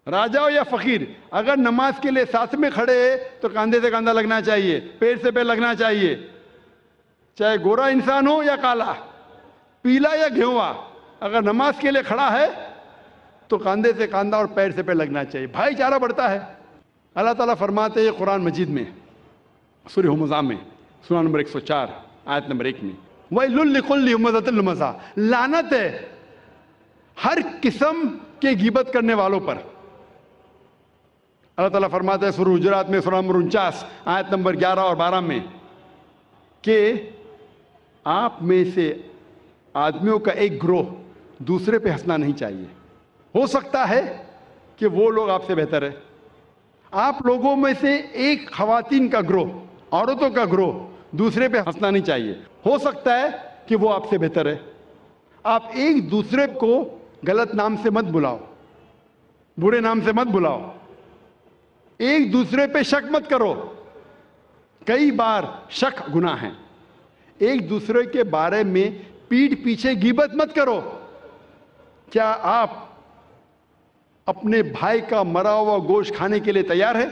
[SPEAKER 1] راجہ ہو یا فقیر۔ اگر نماز کے لیے ساتھ میں کھڑے ہیں تو کاندھے سے کاندھا لگنا چاہیے، پیر سے پیر لگنا چاہیے، چاہے گورا انسان ہو یا کالا، پیلا یا گھیوا، اگر نماز کے لیے کھڑا ہے تو کاندھے سے کاندھا اور پیر سے پیر لگنا چاہیے، بھائی چارہ بڑھتا ہے۔ اللہ تعالیٰ فرماتے ہیں قرآن مجید میں سورہ ہمزہ میں سورہ نمبر 104 آیت نمبر 1 میں، وَيْلٌ لِّكُلِّ ہُمَزَةٍ لُمَزَةٍ، لعنت ہے ہر قسم کے غیبت کرنے والوں پر۔ اللہ تعالیٰ فرماتا ہے سورہ حجرات میں سورہ نمبر 49 آیت نمبر 11 اور 12 میں کہ آپ میں سے آدمیوں کا ایک گروہ دوسرے پہ ہنسنا نہیں چاہیے۔ ہو سکتا ہے کہ وہ لوگ آپ سے بہتر ہے، آپ لوگوں میں سے ایک خواتین کا گروہ، عورتوں کا گروہ دوسرے پہ ہنسنا نہیں چاہیے۔ ہو سکتا ہے کہ وہ آپ سے بہتر ہے۔ آپ ایک دوسرے کو غلط نام سے مت بلاؤ، برے نام سے مت بلاؤ، ایک دوسرے پہ شک مت کرو۔ کئی بار شک گناہ ہے۔ ایک دوسرے کے بارے میں پیٹھ پیچھے غیبت مت کرو۔ کیا آپ اپنے بھائی کا مرا ہوا گوشت کھانے کے لیے تیار ہے؟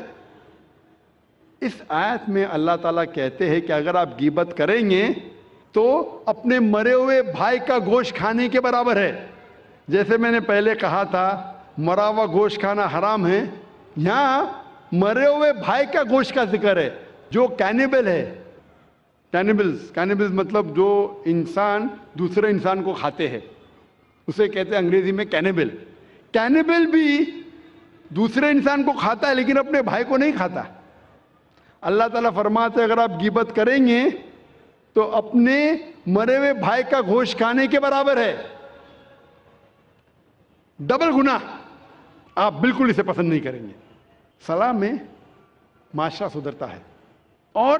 [SPEAKER 1] اس آیت میں اللہ تعالیٰ کہتے ہیں کہ اگر آپ غیبت کریں گے تو اپنے مرے ہوئے بھائی کا گوشت کھانے کے برابر ہے۔ جیسے میں نے پہلے کہا تھا مرا ہوا گوشت کھانا حرام ہے، یہاں مرے ہوئے بھائی کا گوشت کا ذکر ہے جو کینیبل ہے۔ کینیبلز مطلب جو انسان دوسرے انسان کو کھاتے ہیں، اسے کہتے ہیں انگریزی میں کینیبل۔ کینیبل بھی دوسرے انسان کو کھاتا ہے لیکن اپنے بھائی کو نہیں کھاتا۔ اللہ تعالیٰ فرماتے ہیں اگر آپ غیبت کریں گے تو اپنے مرے ہوئے بھائی کا گوشت کھانے کے برابر ہے، ڈبل گناہ۔ آپ بالکل اسے پسند نہیں کریں گے۔ صلاح میں معاشرہ سدھرتا ہے اور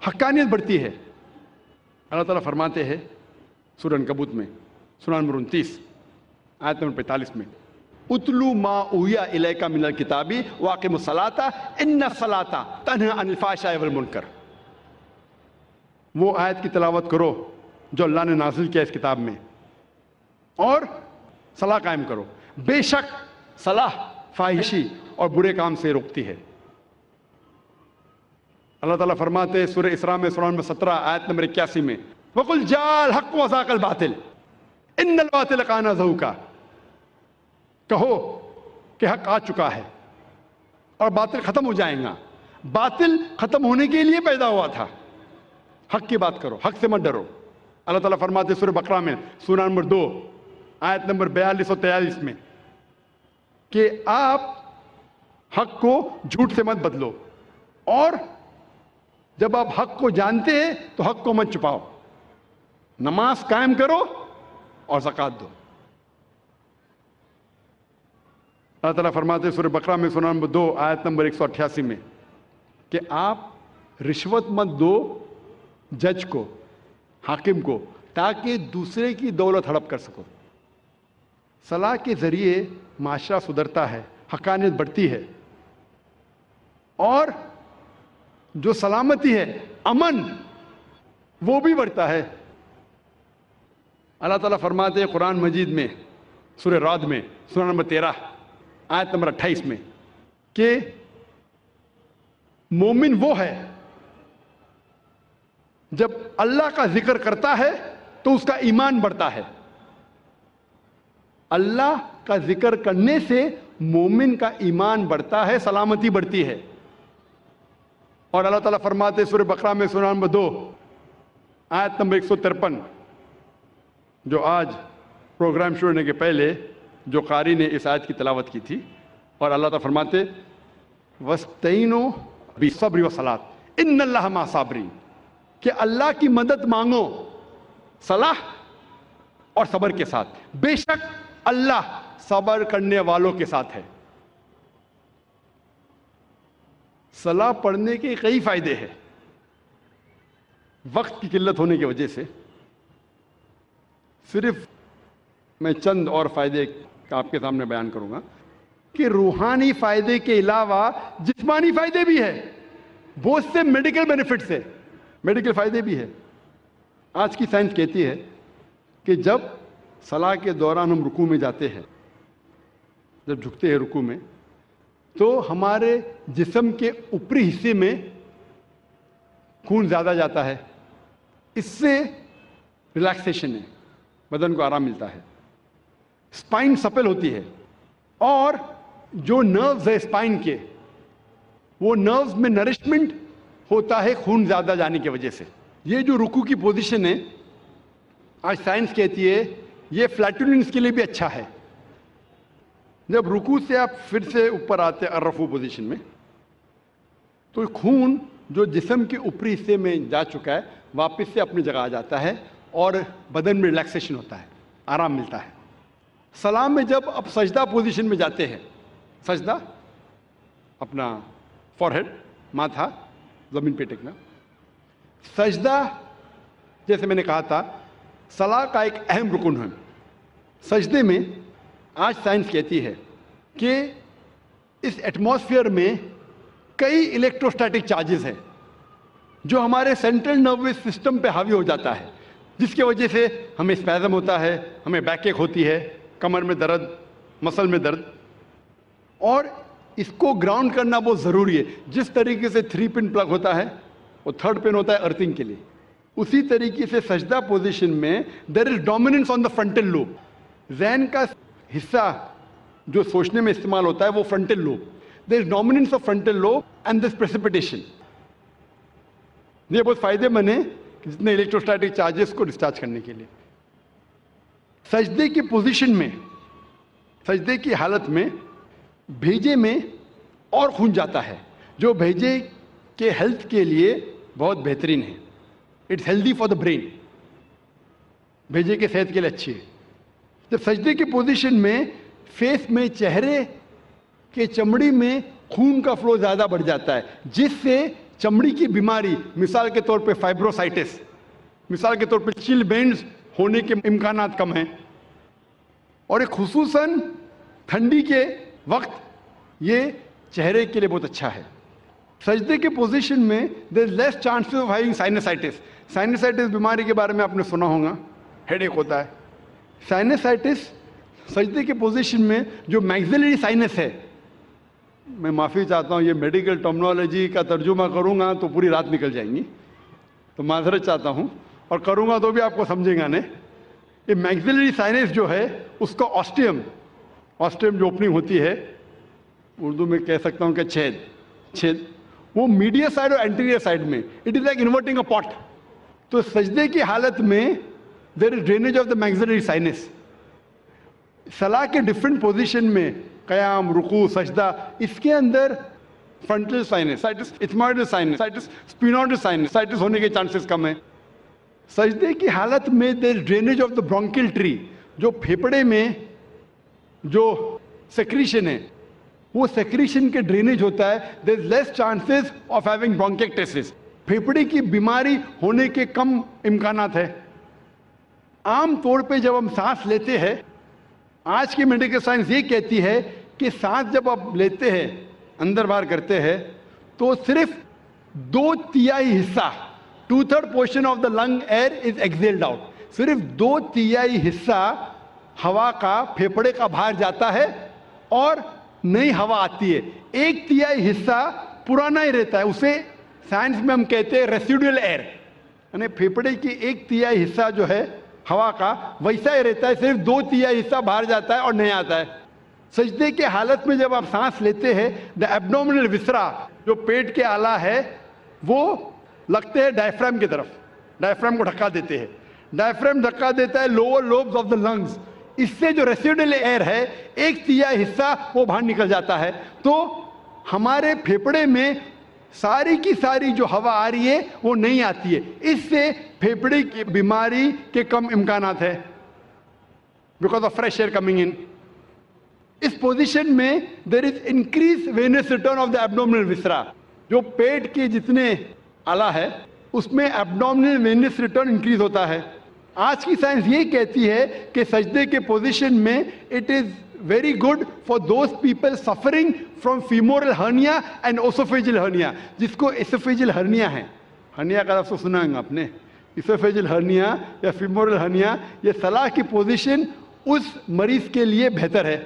[SPEAKER 1] حقانیت بڑھتی ہے۔ اللہ تعالیٰ فرماتے ہیں سورہ عنکبوت میں سورہ نمبر 29 آیت نمبر 45 میں، اتلو ما اوحی الیک من الکتاب واقم الصلاۃ ان الصلاۃ تنہی عن الفحشاء والمنکر۔ وہ آیت کی تلاوت کرو جو اللہ نے نازل کیا اس کتاب میں، اور صلاح قائم کرو، بے شک صلاح فاحشی اور برے کام سے روکتی ہے۔ اللہ تعالیٰ فرماتے ہیں سورہ اسراء میں سورہ نمبر 17 آیت نمبر 81 میں، وَقُلْ جَاءَ الْحَقُّ وَزَهَقَ الْبَاطِلُ إِنَّ الْبَاطِلَ كَانَ زَهُوقًا۔ کہو کہ حق آ چکا ہے اور باطل ختم ہو جائے گا. باطل ختم ہونے کے لیے پیدا ہوا تھا. حق کی بات کرو, حق سے مت ڈرو. اللہ تعالیٰ فرماتے سورہ بقرہ میں سورہ نمبر 2 آیت نمبر 42 اور 43 میں کہ آپ حق کو جھوٹ سے مت بدلو, اور جب آپ حق کو جانتے ہیں تو حق کو مت چھپاؤ. نماز قائم کرو اور زکوٰۃ دو. اللہ تعالیٰ فرماتے ہیں سورہ بقرہ میں سورہ نمبر 2 آیت نمبر 188 میں کہ آپ رشوت مت دو جج کو, حاکم کو, تاکہ دوسرے کی دولت ہڑپ کر سکو. صلاح کے ذریعے معاشرہ سدھرتا ہے, حقانیت بڑھتی ہے, اور جو سلامتی ہے, امن, وہ بھی بڑھتا ہے. اللہ تعالیٰ فرماتے ہیں قرآن مجید میں سورہ رعد میں سورہ نمبر 13 آیت نمبر 28 میں کہ مومن وہ ہے جب اللہ کا ذکر کرتا ہے تو اس کا ایمان بڑھتا ہے. اللہ کا ذکر کرنے سے مومن کا ایمان بڑھتا ہے, سلامتی بڑھتی ہے. اور اللہ تعالیٰ فرماتے سورہ بقرہ میں سورہ نمبر 2 آیت نمبر 153, جو آج پروگرام شروع ہونے کے پہلے جو قاری نے اس آیت کی تلاوت کی تھی, اور اللہ تعالیٰ فرماتے وَاسْتَعِینُوا بِالصَّبْرِ وَالصَّلَاةِ إِنَّ اللَّهَ مَعَ الصَّابِرِينَ, کہ اللہ کی مدد مانگو صلاح اور صبر کے ساتھ, بے شک اللہ صبر کرنے والوں کے ساتھ ہے. صلاح پڑھنے کے کئی فائدے ہیں. وقت کی قلت ہونے کی وجہ سے صرف میں چند اور فائدے آپ کے سامنے بیان کروں گا کہ روحانی فائدے کے علاوہ جسمانی فائدے بھی ہیں. بہت سے میڈیکل بینیفٹس ہیں, میڈیکل فائدے بھی ہیں. آج کی سائنس کہتی ہے کہ جب صلاح کے دوران ہم رکوع میں جاتے ہیں, جب جھکتے ہیں رکوع میں, تو ہمارے جسم کے اوپری حصے میں خون زیادہ جاتا ہے. اس سے ریلیکسیشن ہے, بدن کو آرام ملتا ہے, اسپائن سپل ہوتی ہے, اور جو نروز ہے اسپائن کے, وہ نروز میں نرشمنٹ ہوتا ہے خون زیادہ جانے کی وجہ سے. یہ جو رکوع کی پوزیشن ہے, آج سائنس کہتی ہے یہ فلیٹولنس کے لیے بھی اچھا ہے. جب رکوع سے آپ پھر سے اوپر آتے ہیں الرفوع پوزیشن میں, تو خون جو جسم کے اوپری حصے میں جا چکا ہے واپس سے اپنی جگہ آ جاتا ہے, اور بدن میں ریلیکسیشن ہوتا ہے, آرام ملتا ہے. سلام میں جب آپ سجدہ پوزیشن میں جاتے ہیں, سجدہ اپنا فورہیڈ, ماتھا زمین پہ ٹیکنا, سجدہ جیسے میں نے کہا تھا صلاح کا ایک اہم رکن ہے. سجدے میں آج سائنس کہتی ہے کہ اس ایٹماسفیئر میں کئی الیکٹروسٹیٹک چارجز ہیں جو ہمارے سینٹرل نروس سسٹم پہ حاوی ہو جاتا ہے, جس کی وجہ سے ہمیں اسپیزم ہوتا ہے, ہمیں بیک ایک ہوتی ہے, کمر میں درد, مسل میں درد. اور اس کو گراؤنڈ کرنا بہت ضروری ہے. جس طریقے سے 3 پن پلگ ہوتا ہے, وہ 3rd پن ہوتا ہے ارتھنگ کے لیے, اسی طریقے سے سجدہ پوزیشن میں there is dominance on the frontal lobe. ذہن کا حصہ جو سوچنے میں استعمال ہوتا ہے وہ frontal lobe. There is dominance of frontal lobe and this precipitation. یہ بہت فائدے مند ہے جتنے الیکٹروسٹیٹک چارجز کو ڈسچارج کرنے کے لیے. سجدے کی پوزیشن میں, سجدے کی حالت میں بھیجے میں اور خون جاتا ہے, جو بھیجے کے ہیلتھ کے لیے بہت بہترین ہے. It's healthy for the brain, بھیجے کے صحت کے لیے اچھی ہے. جب سجدے کی پوزیشن میں فیس میں, چہرے کے چمڑی میں خون کا فلو زیادہ بڑھ جاتا ہے, جس سے چمڑی کی بیماری, مثال کے طور پہ فائبروسائٹس, مثال کے طور پہ چل بینز ہونے کے امکانات کم ہیں. اور ایک خصوصاً ٹھنڈی کے وقت یہ چہرے کے لیے بہت اچھا ہے. سجدے کے پوزیشن میں there is less chances of having سائنسائٹس. سائنسائٹس بیماری کے بارے میں آپ نے سنا ہوگا, ہیڈ ایک ہوتا ہے. سائنسائٹس سجدے کے پوزیشن میں جو میگزیلری سائنس ہے, میں معافی چاہتا ہوں یہ میڈیکل ٹرمنالوجی کا ترجمہ کروں گا تو پوری رات نکل جائیں گی, تو معذرت چاہتا ہوں, اور کروں گا تو بھی آپ کو سمجھیں گا نہیں. یہ میگزیلری سائنس جو ہے اس کا آسٹیم جو اوپننگ ہوتی ہے اردو میں کہہ سکتا ہوں کہ چھید وہ میڈیا سائڈ اور انٹیریئر سائڈ میں، اٹ از لائک انورٹنگ اے پاٹ. تو سجدے کی حالت میں there is drainage of the میگزلری science. صلاح کے ڈفرینٹ پوزیشن میں قیام، رکوع، سجدہ، اس کے اندر فرنٹل سائنس، اٹھموئڈل سائنس، اسپینوئڈل سائنس ہونے کے چانسز کم ہیں. سجدے کی حالت میں there is drainage of the برونکل tree, جو پھیپڑے میں جو سیکریشن ہے وہ سیکریشن کے ڈرینیج ہوتا ہے. دیر از لیس چانسز آف ہیونگ برونکیکٹسس، پھیپڑے کی بیماری ہونے کے کم امکانات ہے. عام طور پہ جب ہم سانس لیتے ہیں، آج کی میڈیکل سائنس یہ کہتی ہے کہ سانس جب آپ لیتے ہیں، اندر باہر کرتے ہیں، تو صرف 2/3 حصہ، 2/3 portion of the lung air is expelled out. صرف 2/3 حصہ ہوا کا پھیپڑے کا باہر جاتا ہے اور نئی ہوا آتی ہے. 1/3 حصہ پرانا ہی رہتا ہے. اسے سائنس میں ہم کہتے ہیں ریسیڈول ایئر، یعنی پھیپڑے کی 1/3 حصہ جو ہے ہوا کا ویسا ہی رہتا ہے، صرف 2/3 حصہ باہر جاتا ہے اور نہیں آتا ہے. سجدے کے حالت میں جب آپ سانس لیتے ہیں، دا ایبڈومینل وسرا، جو پیٹ کے آلہ ہے، وہ لگتے ہیں ڈائفرام کی طرف، ڈائفرام کو ڈھکا دیتے ہیں. ڈائفرام دھکا دیتا ہے lower lobes of the lungs. اس سے جو ریسیڈول ایئر ہے 1/3 حصہ وہ باہر نکل جاتا ہے. تو ہمارے پھیپڑے میں ساری کی ساری جو ہوا آ رہی ہے وہ نہیں آتی ہے. اس سے پھیپڑے کی بیماری کے کم امکانات ہے، because of fresh air coming in. اس پوزیشن میں there is increase venous return of the abdominal viscera. جو پیٹ کے جتنے آلہ ہے اس میں ایبڈومینل وینس ریٹرن انکریز ہوتا ہے. آج کی سائنس یہ کہتی ہے کہ سجدے کے پوزیشن میں it is very good for those people suffering from femoral hernia and oesophageal hernia. جس کو ایسوفیجل ہرنیا ہے، ہرنیا کا لفظ سنا ہے آپ نے، ایسوفیجل ہرنیا یا فیمورل ہرنیا، یہ صلاح کی پوزیشن اس مریض کے لیے بہتر ہے.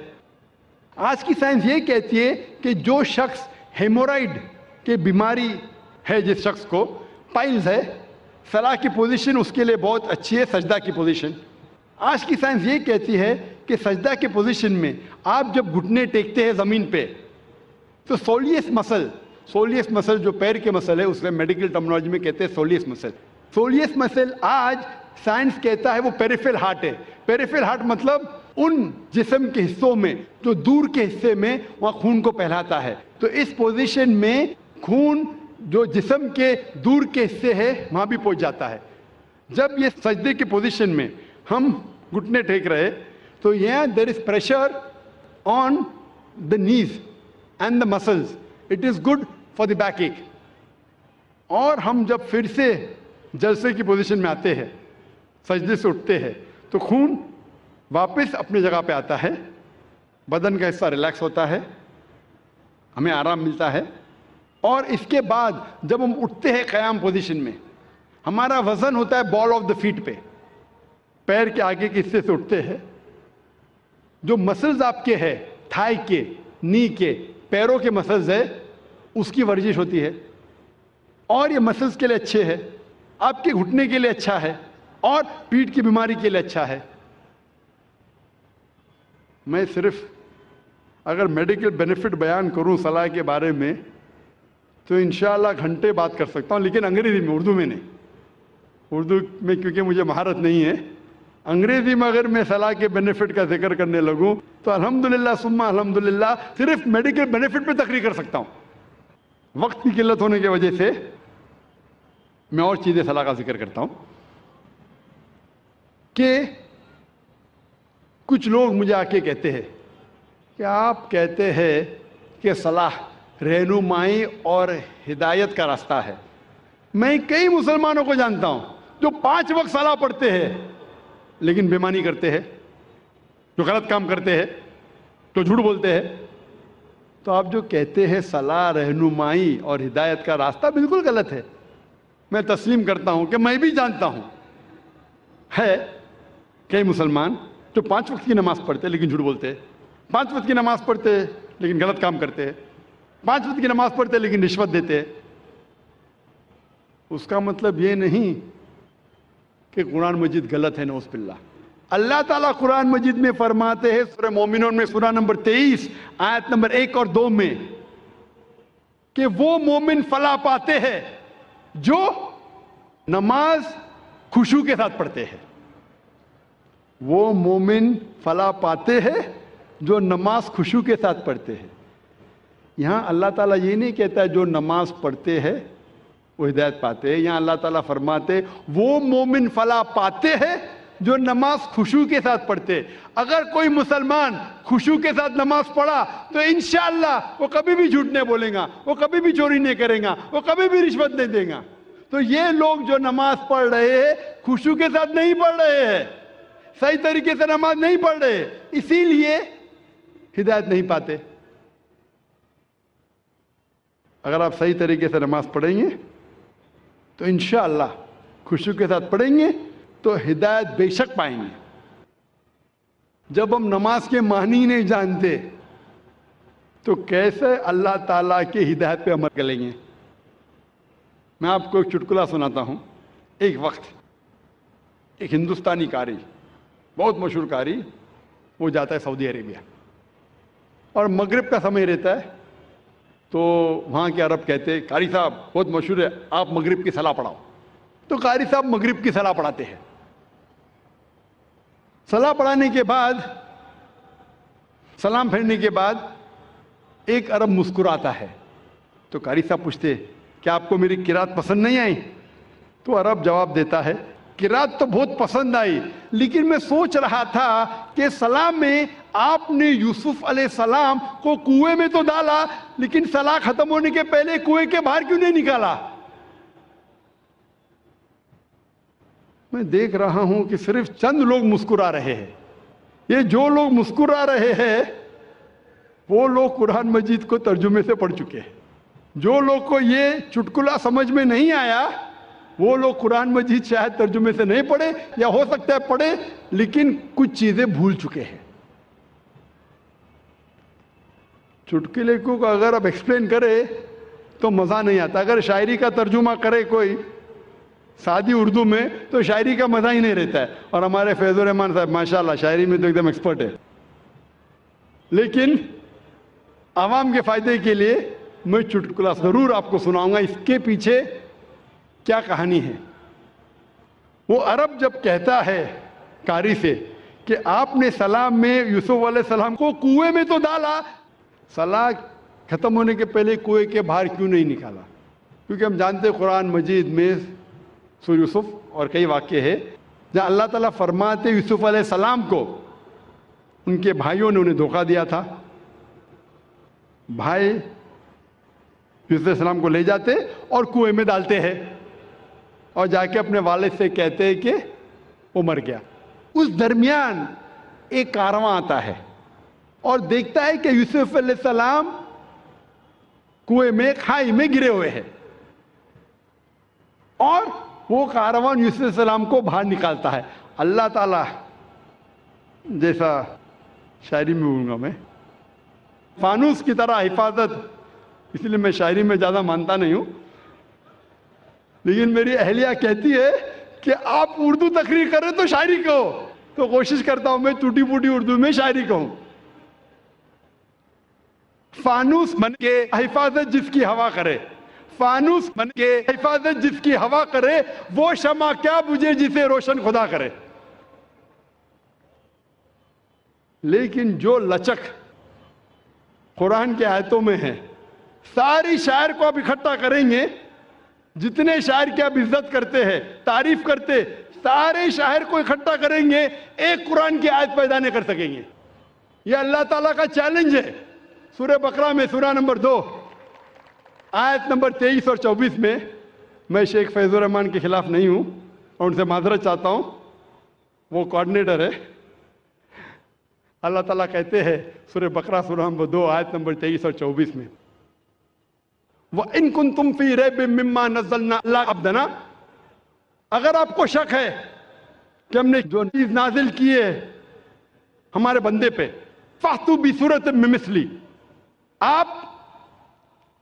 [SPEAKER 1] آج کی سائنس یہ کہتی ہے کہ جو شخص ہیمورائڈ کی بیماری ہے، جس شخص کو پائلز ہے، صلاح کی پوزیشن اس کے لیے بہت اچھی ہے، سجدہ کی پوزیشن. آج کی سائنس یہ کہتی ہے کہ سجدہ کی پوزیشن میں آپ جب گھٹنے ٹیکتے ہیں زمین پہ، تو سولیس مسل جو پیر کے مسل ہے، اس میں میڈیکل ٹرمنالوجی میں کہتے ہیں سولیس مسل. سولیس مسل آج سائنس کہتا ہے وہ پیریفرل ہارٹ ہے. پیریفرل ہارٹ مطلب ان جسم کے حصوں میں جو دور کے حصے میں وہاں خون کو پھیلاتا ہے. تو اس پوزیشن میں خون جو جسم کے دور کے حصے ہے وہاں بھی پہنچ جاتا ہے. جب یہ سجدے کی پوزیشن میں ہم گھٹنے ٹیک رہے تو یہاں دیر از پریشر آن دا نیز and the muscles. It is good for the back ایک. اور ہم جب پھر سے جلسے کی پوزیشن میں آتے ہیں، سجدے سے اٹھتے ہیں، تو خون واپس اپنی جگہ پہ آتا ہے، بدن کا حصہ ریلیکس ہوتا ہے، ہمیں آرام ملتا ہے. اور اس کے بعد جب ہم اٹھتے ہیں قیام پوزیشن میں، ہمارا وزن ہوتا ہے بال آف دا فیٹ پہ، پیر کے آگے کے حصے سے اٹھتے ہیں. جو مسلز آپ کے ہے، تھائی کے، نی کے، پیروں کے مسلز ہے، اس کی ورزش ہوتی ہے. اور یہ مسلز کے لیے اچھے ہے، آپ کے گھٹنے کے لیے اچھا ہے، اور پیٹھ کی بیماری کے لیے اچھا ہے. میں صرف اگر میڈیکل بینیفٹ بیان کروں صلاح کے بارے میں تو انشاءاللہ گھنٹے بات کر سکتا ہوں، لیکن انگریزی میں، اردو میں نہیں. اردو میں کیونکہ مجھے مہارت نہیں ہے. انگریزی میں اگر میں صلاح کے بینیفٹ کا ذکر کرنے لگوں تو الحمدللہ ثم الحمدللہ صرف میڈیکل بینیفٹ پہ تقریر کر سکتا ہوں. وقت کی قلت ہونے کی وجہ سے میں اور چیزیں صلاح کا ذکر کرتا ہوں. کہ کچھ لوگ مجھے آ کے کہتے ہیں کہ آپ کہتے ہیں کہ صلاح رہنمائی اور ہدایت کا راستہ ہے. میں کئی مسلمانوں کو جانتا ہوں جو 5 وقت صلاح پڑھتے ہیں لیکن بےمانی کرتے ہیں، جو غلط کام کرتے ہیں، جو جھوٹ بولتے ہیں. تو آپ جو کہتے ہیں صلاح رہنمائی اور ہدایت کا راستہ، بالکل غلط ہے. میں تسلیم کرتا ہوں کہ میں بھی جانتا ہوں ہے کئی مسلمان جو 5 وقت کی نماز پڑھتے لیکن جھوٹ بولتے ہیں، 5 وقت کی نماز پڑھتے لیکن غلط کام کرتے ہیں، 5 وقت کی نماز پڑھتے لیکن رشوت دیتے ہیں. اس کا مطلب یہ نہیں کہ قرآن مجید غلط ہے، نعوذ باللہ. اللہ تعالیٰ قرآن مجید میں فرماتے ہیں سورہ مومنون میں سورہ نمبر 23 آیت نمبر 1 اور 2 میں کہ وہ مومن فلاح پاتے ہیں جو نماز خشوع کے ساتھ پڑھتے ہیں. وہ مومن فلاح پاتے ہیں جو نماز خشوع کے ساتھ پڑھتے ہیں. یہاں اللہ تعالیٰ یہ نہیں کہتا ہے جو نماز پڑھتے ہیں وہ ہدایت پاتے ہیں. یہاں اللہ تعالیٰ فرماتے وہ مومن فلاح پاتے ہیں جو نماز خشوع کے ساتھ پڑھتے. اگر کوئی مسلمان خشوع کے ساتھ نماز پڑھا تو انشاءاللہ وہ کبھی بھی جھوٹ نہیں بولے گا, وہ کبھی بھی چوری نہیں کرے گا, وہ کبھی بھی رشوت نہیں دے گا. تو یہ لوگ جو نماز پڑھ رہے ہیں خشوع کے ساتھ نہیں پڑھ رہے ہیں, صحیح طریقے سے نماز نہیں پڑھ رہے, اسی لیے ہدایت نہیں پاتے. اگر آپ صحیح طریقے سے نماز پڑھیں گے تو انشاءاللہ خشوع کے ساتھ پڑھیں گے تو ہدایت بے شک پائیں گے. جب ہم نماز کے معنی نہیں جانتے تو کیسے اللہ تعالیٰ کی ہدایت پہ عمل کریں گے؟ میں آپ کو ایک چٹکلا سناتا ہوں. ایک وقت ایک ہندوستانی قاری, بہت مشہور قاری, وہ جاتا ہے سعودی عربیہ اور مغرب کا سمے رہتا ہے. تو وہاں کے عرب کہتے ہیں قاری صاحب بہت مشہور ہے, آپ مغرب کی صلاح پڑھاؤ. تو قاری صاحب مغرب کی صلاح پڑھاتے ہیں. صلاح پڑھانے کے بعد, سلام پھیرنے کے بعد ایک عرب مسکراتا ہے. تو قاری صاحب پوچھتے کیا آپ کو میری قرات پسند نہیں آئی؟ تو عرب جواب دیتا ہے قرات تو بہت پسند آئی, لیکن میں سوچ رہا تھا کہ سلام میں آپ نے یوسف علیہ السلام کو کنویں میں تو ڈالا, لیکن صلاح ختم ہونے کے پہلے کنویں کے باہر کیوں نہیں نکالا؟ میں دیکھ رہا ہوں کہ صرف چند لوگ مسکرا رہے ہیں. یہ جو لوگ مسکرا رہے ہیں وہ لوگ قرآن مجید کو ترجمے سے پڑھ چکے ہیں. جو لوگ کو یہ چٹکلا سمجھ میں نہیں آیا وہ لوگ قرآن مجید شاید ترجمے سے نہیں پڑھے, یا ہو سکتا ہے پڑھے لیکن کچھ چیزیں بھول چکے ہیں. چٹکلے کو اگر اب ایکسپلین کرے تو مزہ نہیں آتا. اگر شاعری کا ترجمہ کرے کوئی سادی اردو میں تو شاعری کا مزہ ہی نہیں رہتا ہے. اور ہمارے فیض الرحمان صاحب ماشاءاللہ شاعری میں تو ایک دم ایکسپرٹ ہے. لیکن عوام کے فائدے کے لیے میں چٹکلا ضرور آپ کو سناؤں گا, اس کے پیچھے کیا کہانی ہے. وہ عرب جب کہتا ہے قاری سے کہ آپ نے سلام میں یوسف علیہ السلام کو کنویں میں تو ڈالا, صلاح ختم ہونے کے پہلے کنویں کے باہر کیوں نہیں نکالا؟ کیونکہ ہم جانتے قرآن مجید میں سورہ یوسف اور کئی واقعے ہیں جہاں اللہ تعالیٰ فرماتے یوسف علیہ السلام کو ان کے بھائیوں نے انہیں دھوکہ دیا تھا. بھائی یوسف علیہ السلام کو لے جاتے اور کنویں میں ڈالتے ہیں اور جا کے اپنے والد سے کہتے ہیں کہ وہ مر گیا. اس درمیان ایک کارواں آتا ہے اور دیکھتا ہے کہ یوسف علیہ السلام کنویں میں کھائی میں گرے ہوئے ہیں, اور وہ کاروان یوسف علیہ السلام کو باہر نکالتا ہے. اللہ تعالیٰ جیسا شاعری میں بولوں گا میں, فانوس کی طرح حفاظت, اس لیے میں شاعری میں زیادہ مانتا نہیں ہوں, لیکن میری اہلیہ کہتی ہے کہ آپ اردو تقریر کریں تو شاعری کہو, تو کوشش کرتا ہوں میں ٹوٹی پوٹی اردو میں شاعری کہوں. فانوس بن کے حفاظت جس کی ہوا کرے, فانوس بن کے حفاظت جس کی ہوا کرے, وہ شمع کیا بجھے جسے روشن خدا کرے. لیکن جو لچک قرآن کے آیتوں میں ہے, ساری شاعر کو آپ اکٹھا کریں گے, جتنے شاعر کی آپ عزت کرتے ہیں تعریف کرتے, سارے شاعر کو اکٹھا کریں گے, ایک قرآن کی آیت پیدا نہیں کر سکیں گے. یہ اللہ تعالیٰ کا چیلنج ہے. سورہ بقرہ میں سورہ نمبر 2 آیت نمبر 23 اور 24 میں, میں شیخ فیض الرحمان کے خلاف نہیں ہوں اور ان سے معذرت چاہتا ہوں, وہ کوآرڈینیٹر ہے. اللہ تعالیٰ کہتے ہیں سورہ بقرہ سورہ نمبر 2 آیت نمبر 23 اور 24 میں, وَإِن كُنتُمْ فِي رَيْبٍ مِّمَّا نَزَّلْنَا عَلَىٰ عَبْدِنَا, اگر آپ کو شک ہے کہ ہم نے جو چیز نازل کی ہے ہمارے بندے پہ, فَأْتُوا بِسُورَةٍ مِّن مِّثْلِهِ, آپ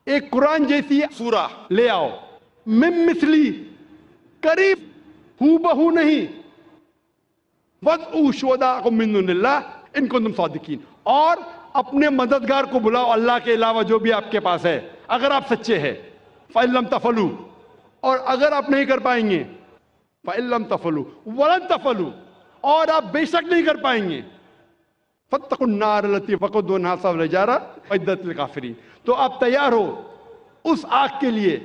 [SPEAKER 1] ایک قرآن جیسی سورہ لے آؤ, مِن مثلی, قریب ہو بہو نہیں, وَادْعُوا شُهَدَاءَكُم مِّن دُونِ اللَّهِ إِن كُنتُمْ صَادِقِينَ، اور اپنے مددگار کو بلاؤ اللہ کے علاوہ جو بھی آپ کے پاس ہے اگر آپ سچے ہیں. فَإِن لَّمْ تَفْعَلُوا، اور اگر آپ نہیں کر پائیں گے فَإِن لَّمْ تَفْعَلُوا وَلَن تَفْعَلُوا، اور آپ بے شک نہیں کر پائیں گے فَاتَّقُوا النَّارَ الَّتِي وَقُودُهَا النَّاسُ وَالْحِجَارَةُ أُعِدَّتْ لِلْكَافِرِينَ، تو آپ تیار ہو اس آگ کے لیے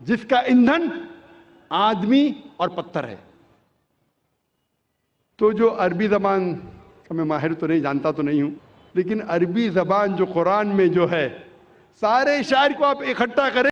[SPEAKER 1] جس کا ایندھن آدمی اور پتھر ہے. تو جو عربی زبان کا میں ماہر تو نہیں، جانتا تو نہیں ہوں، لیکن عربی زبان جو قرآن میں جو ہے، سارے شاعر کو آپ اکٹھا کریں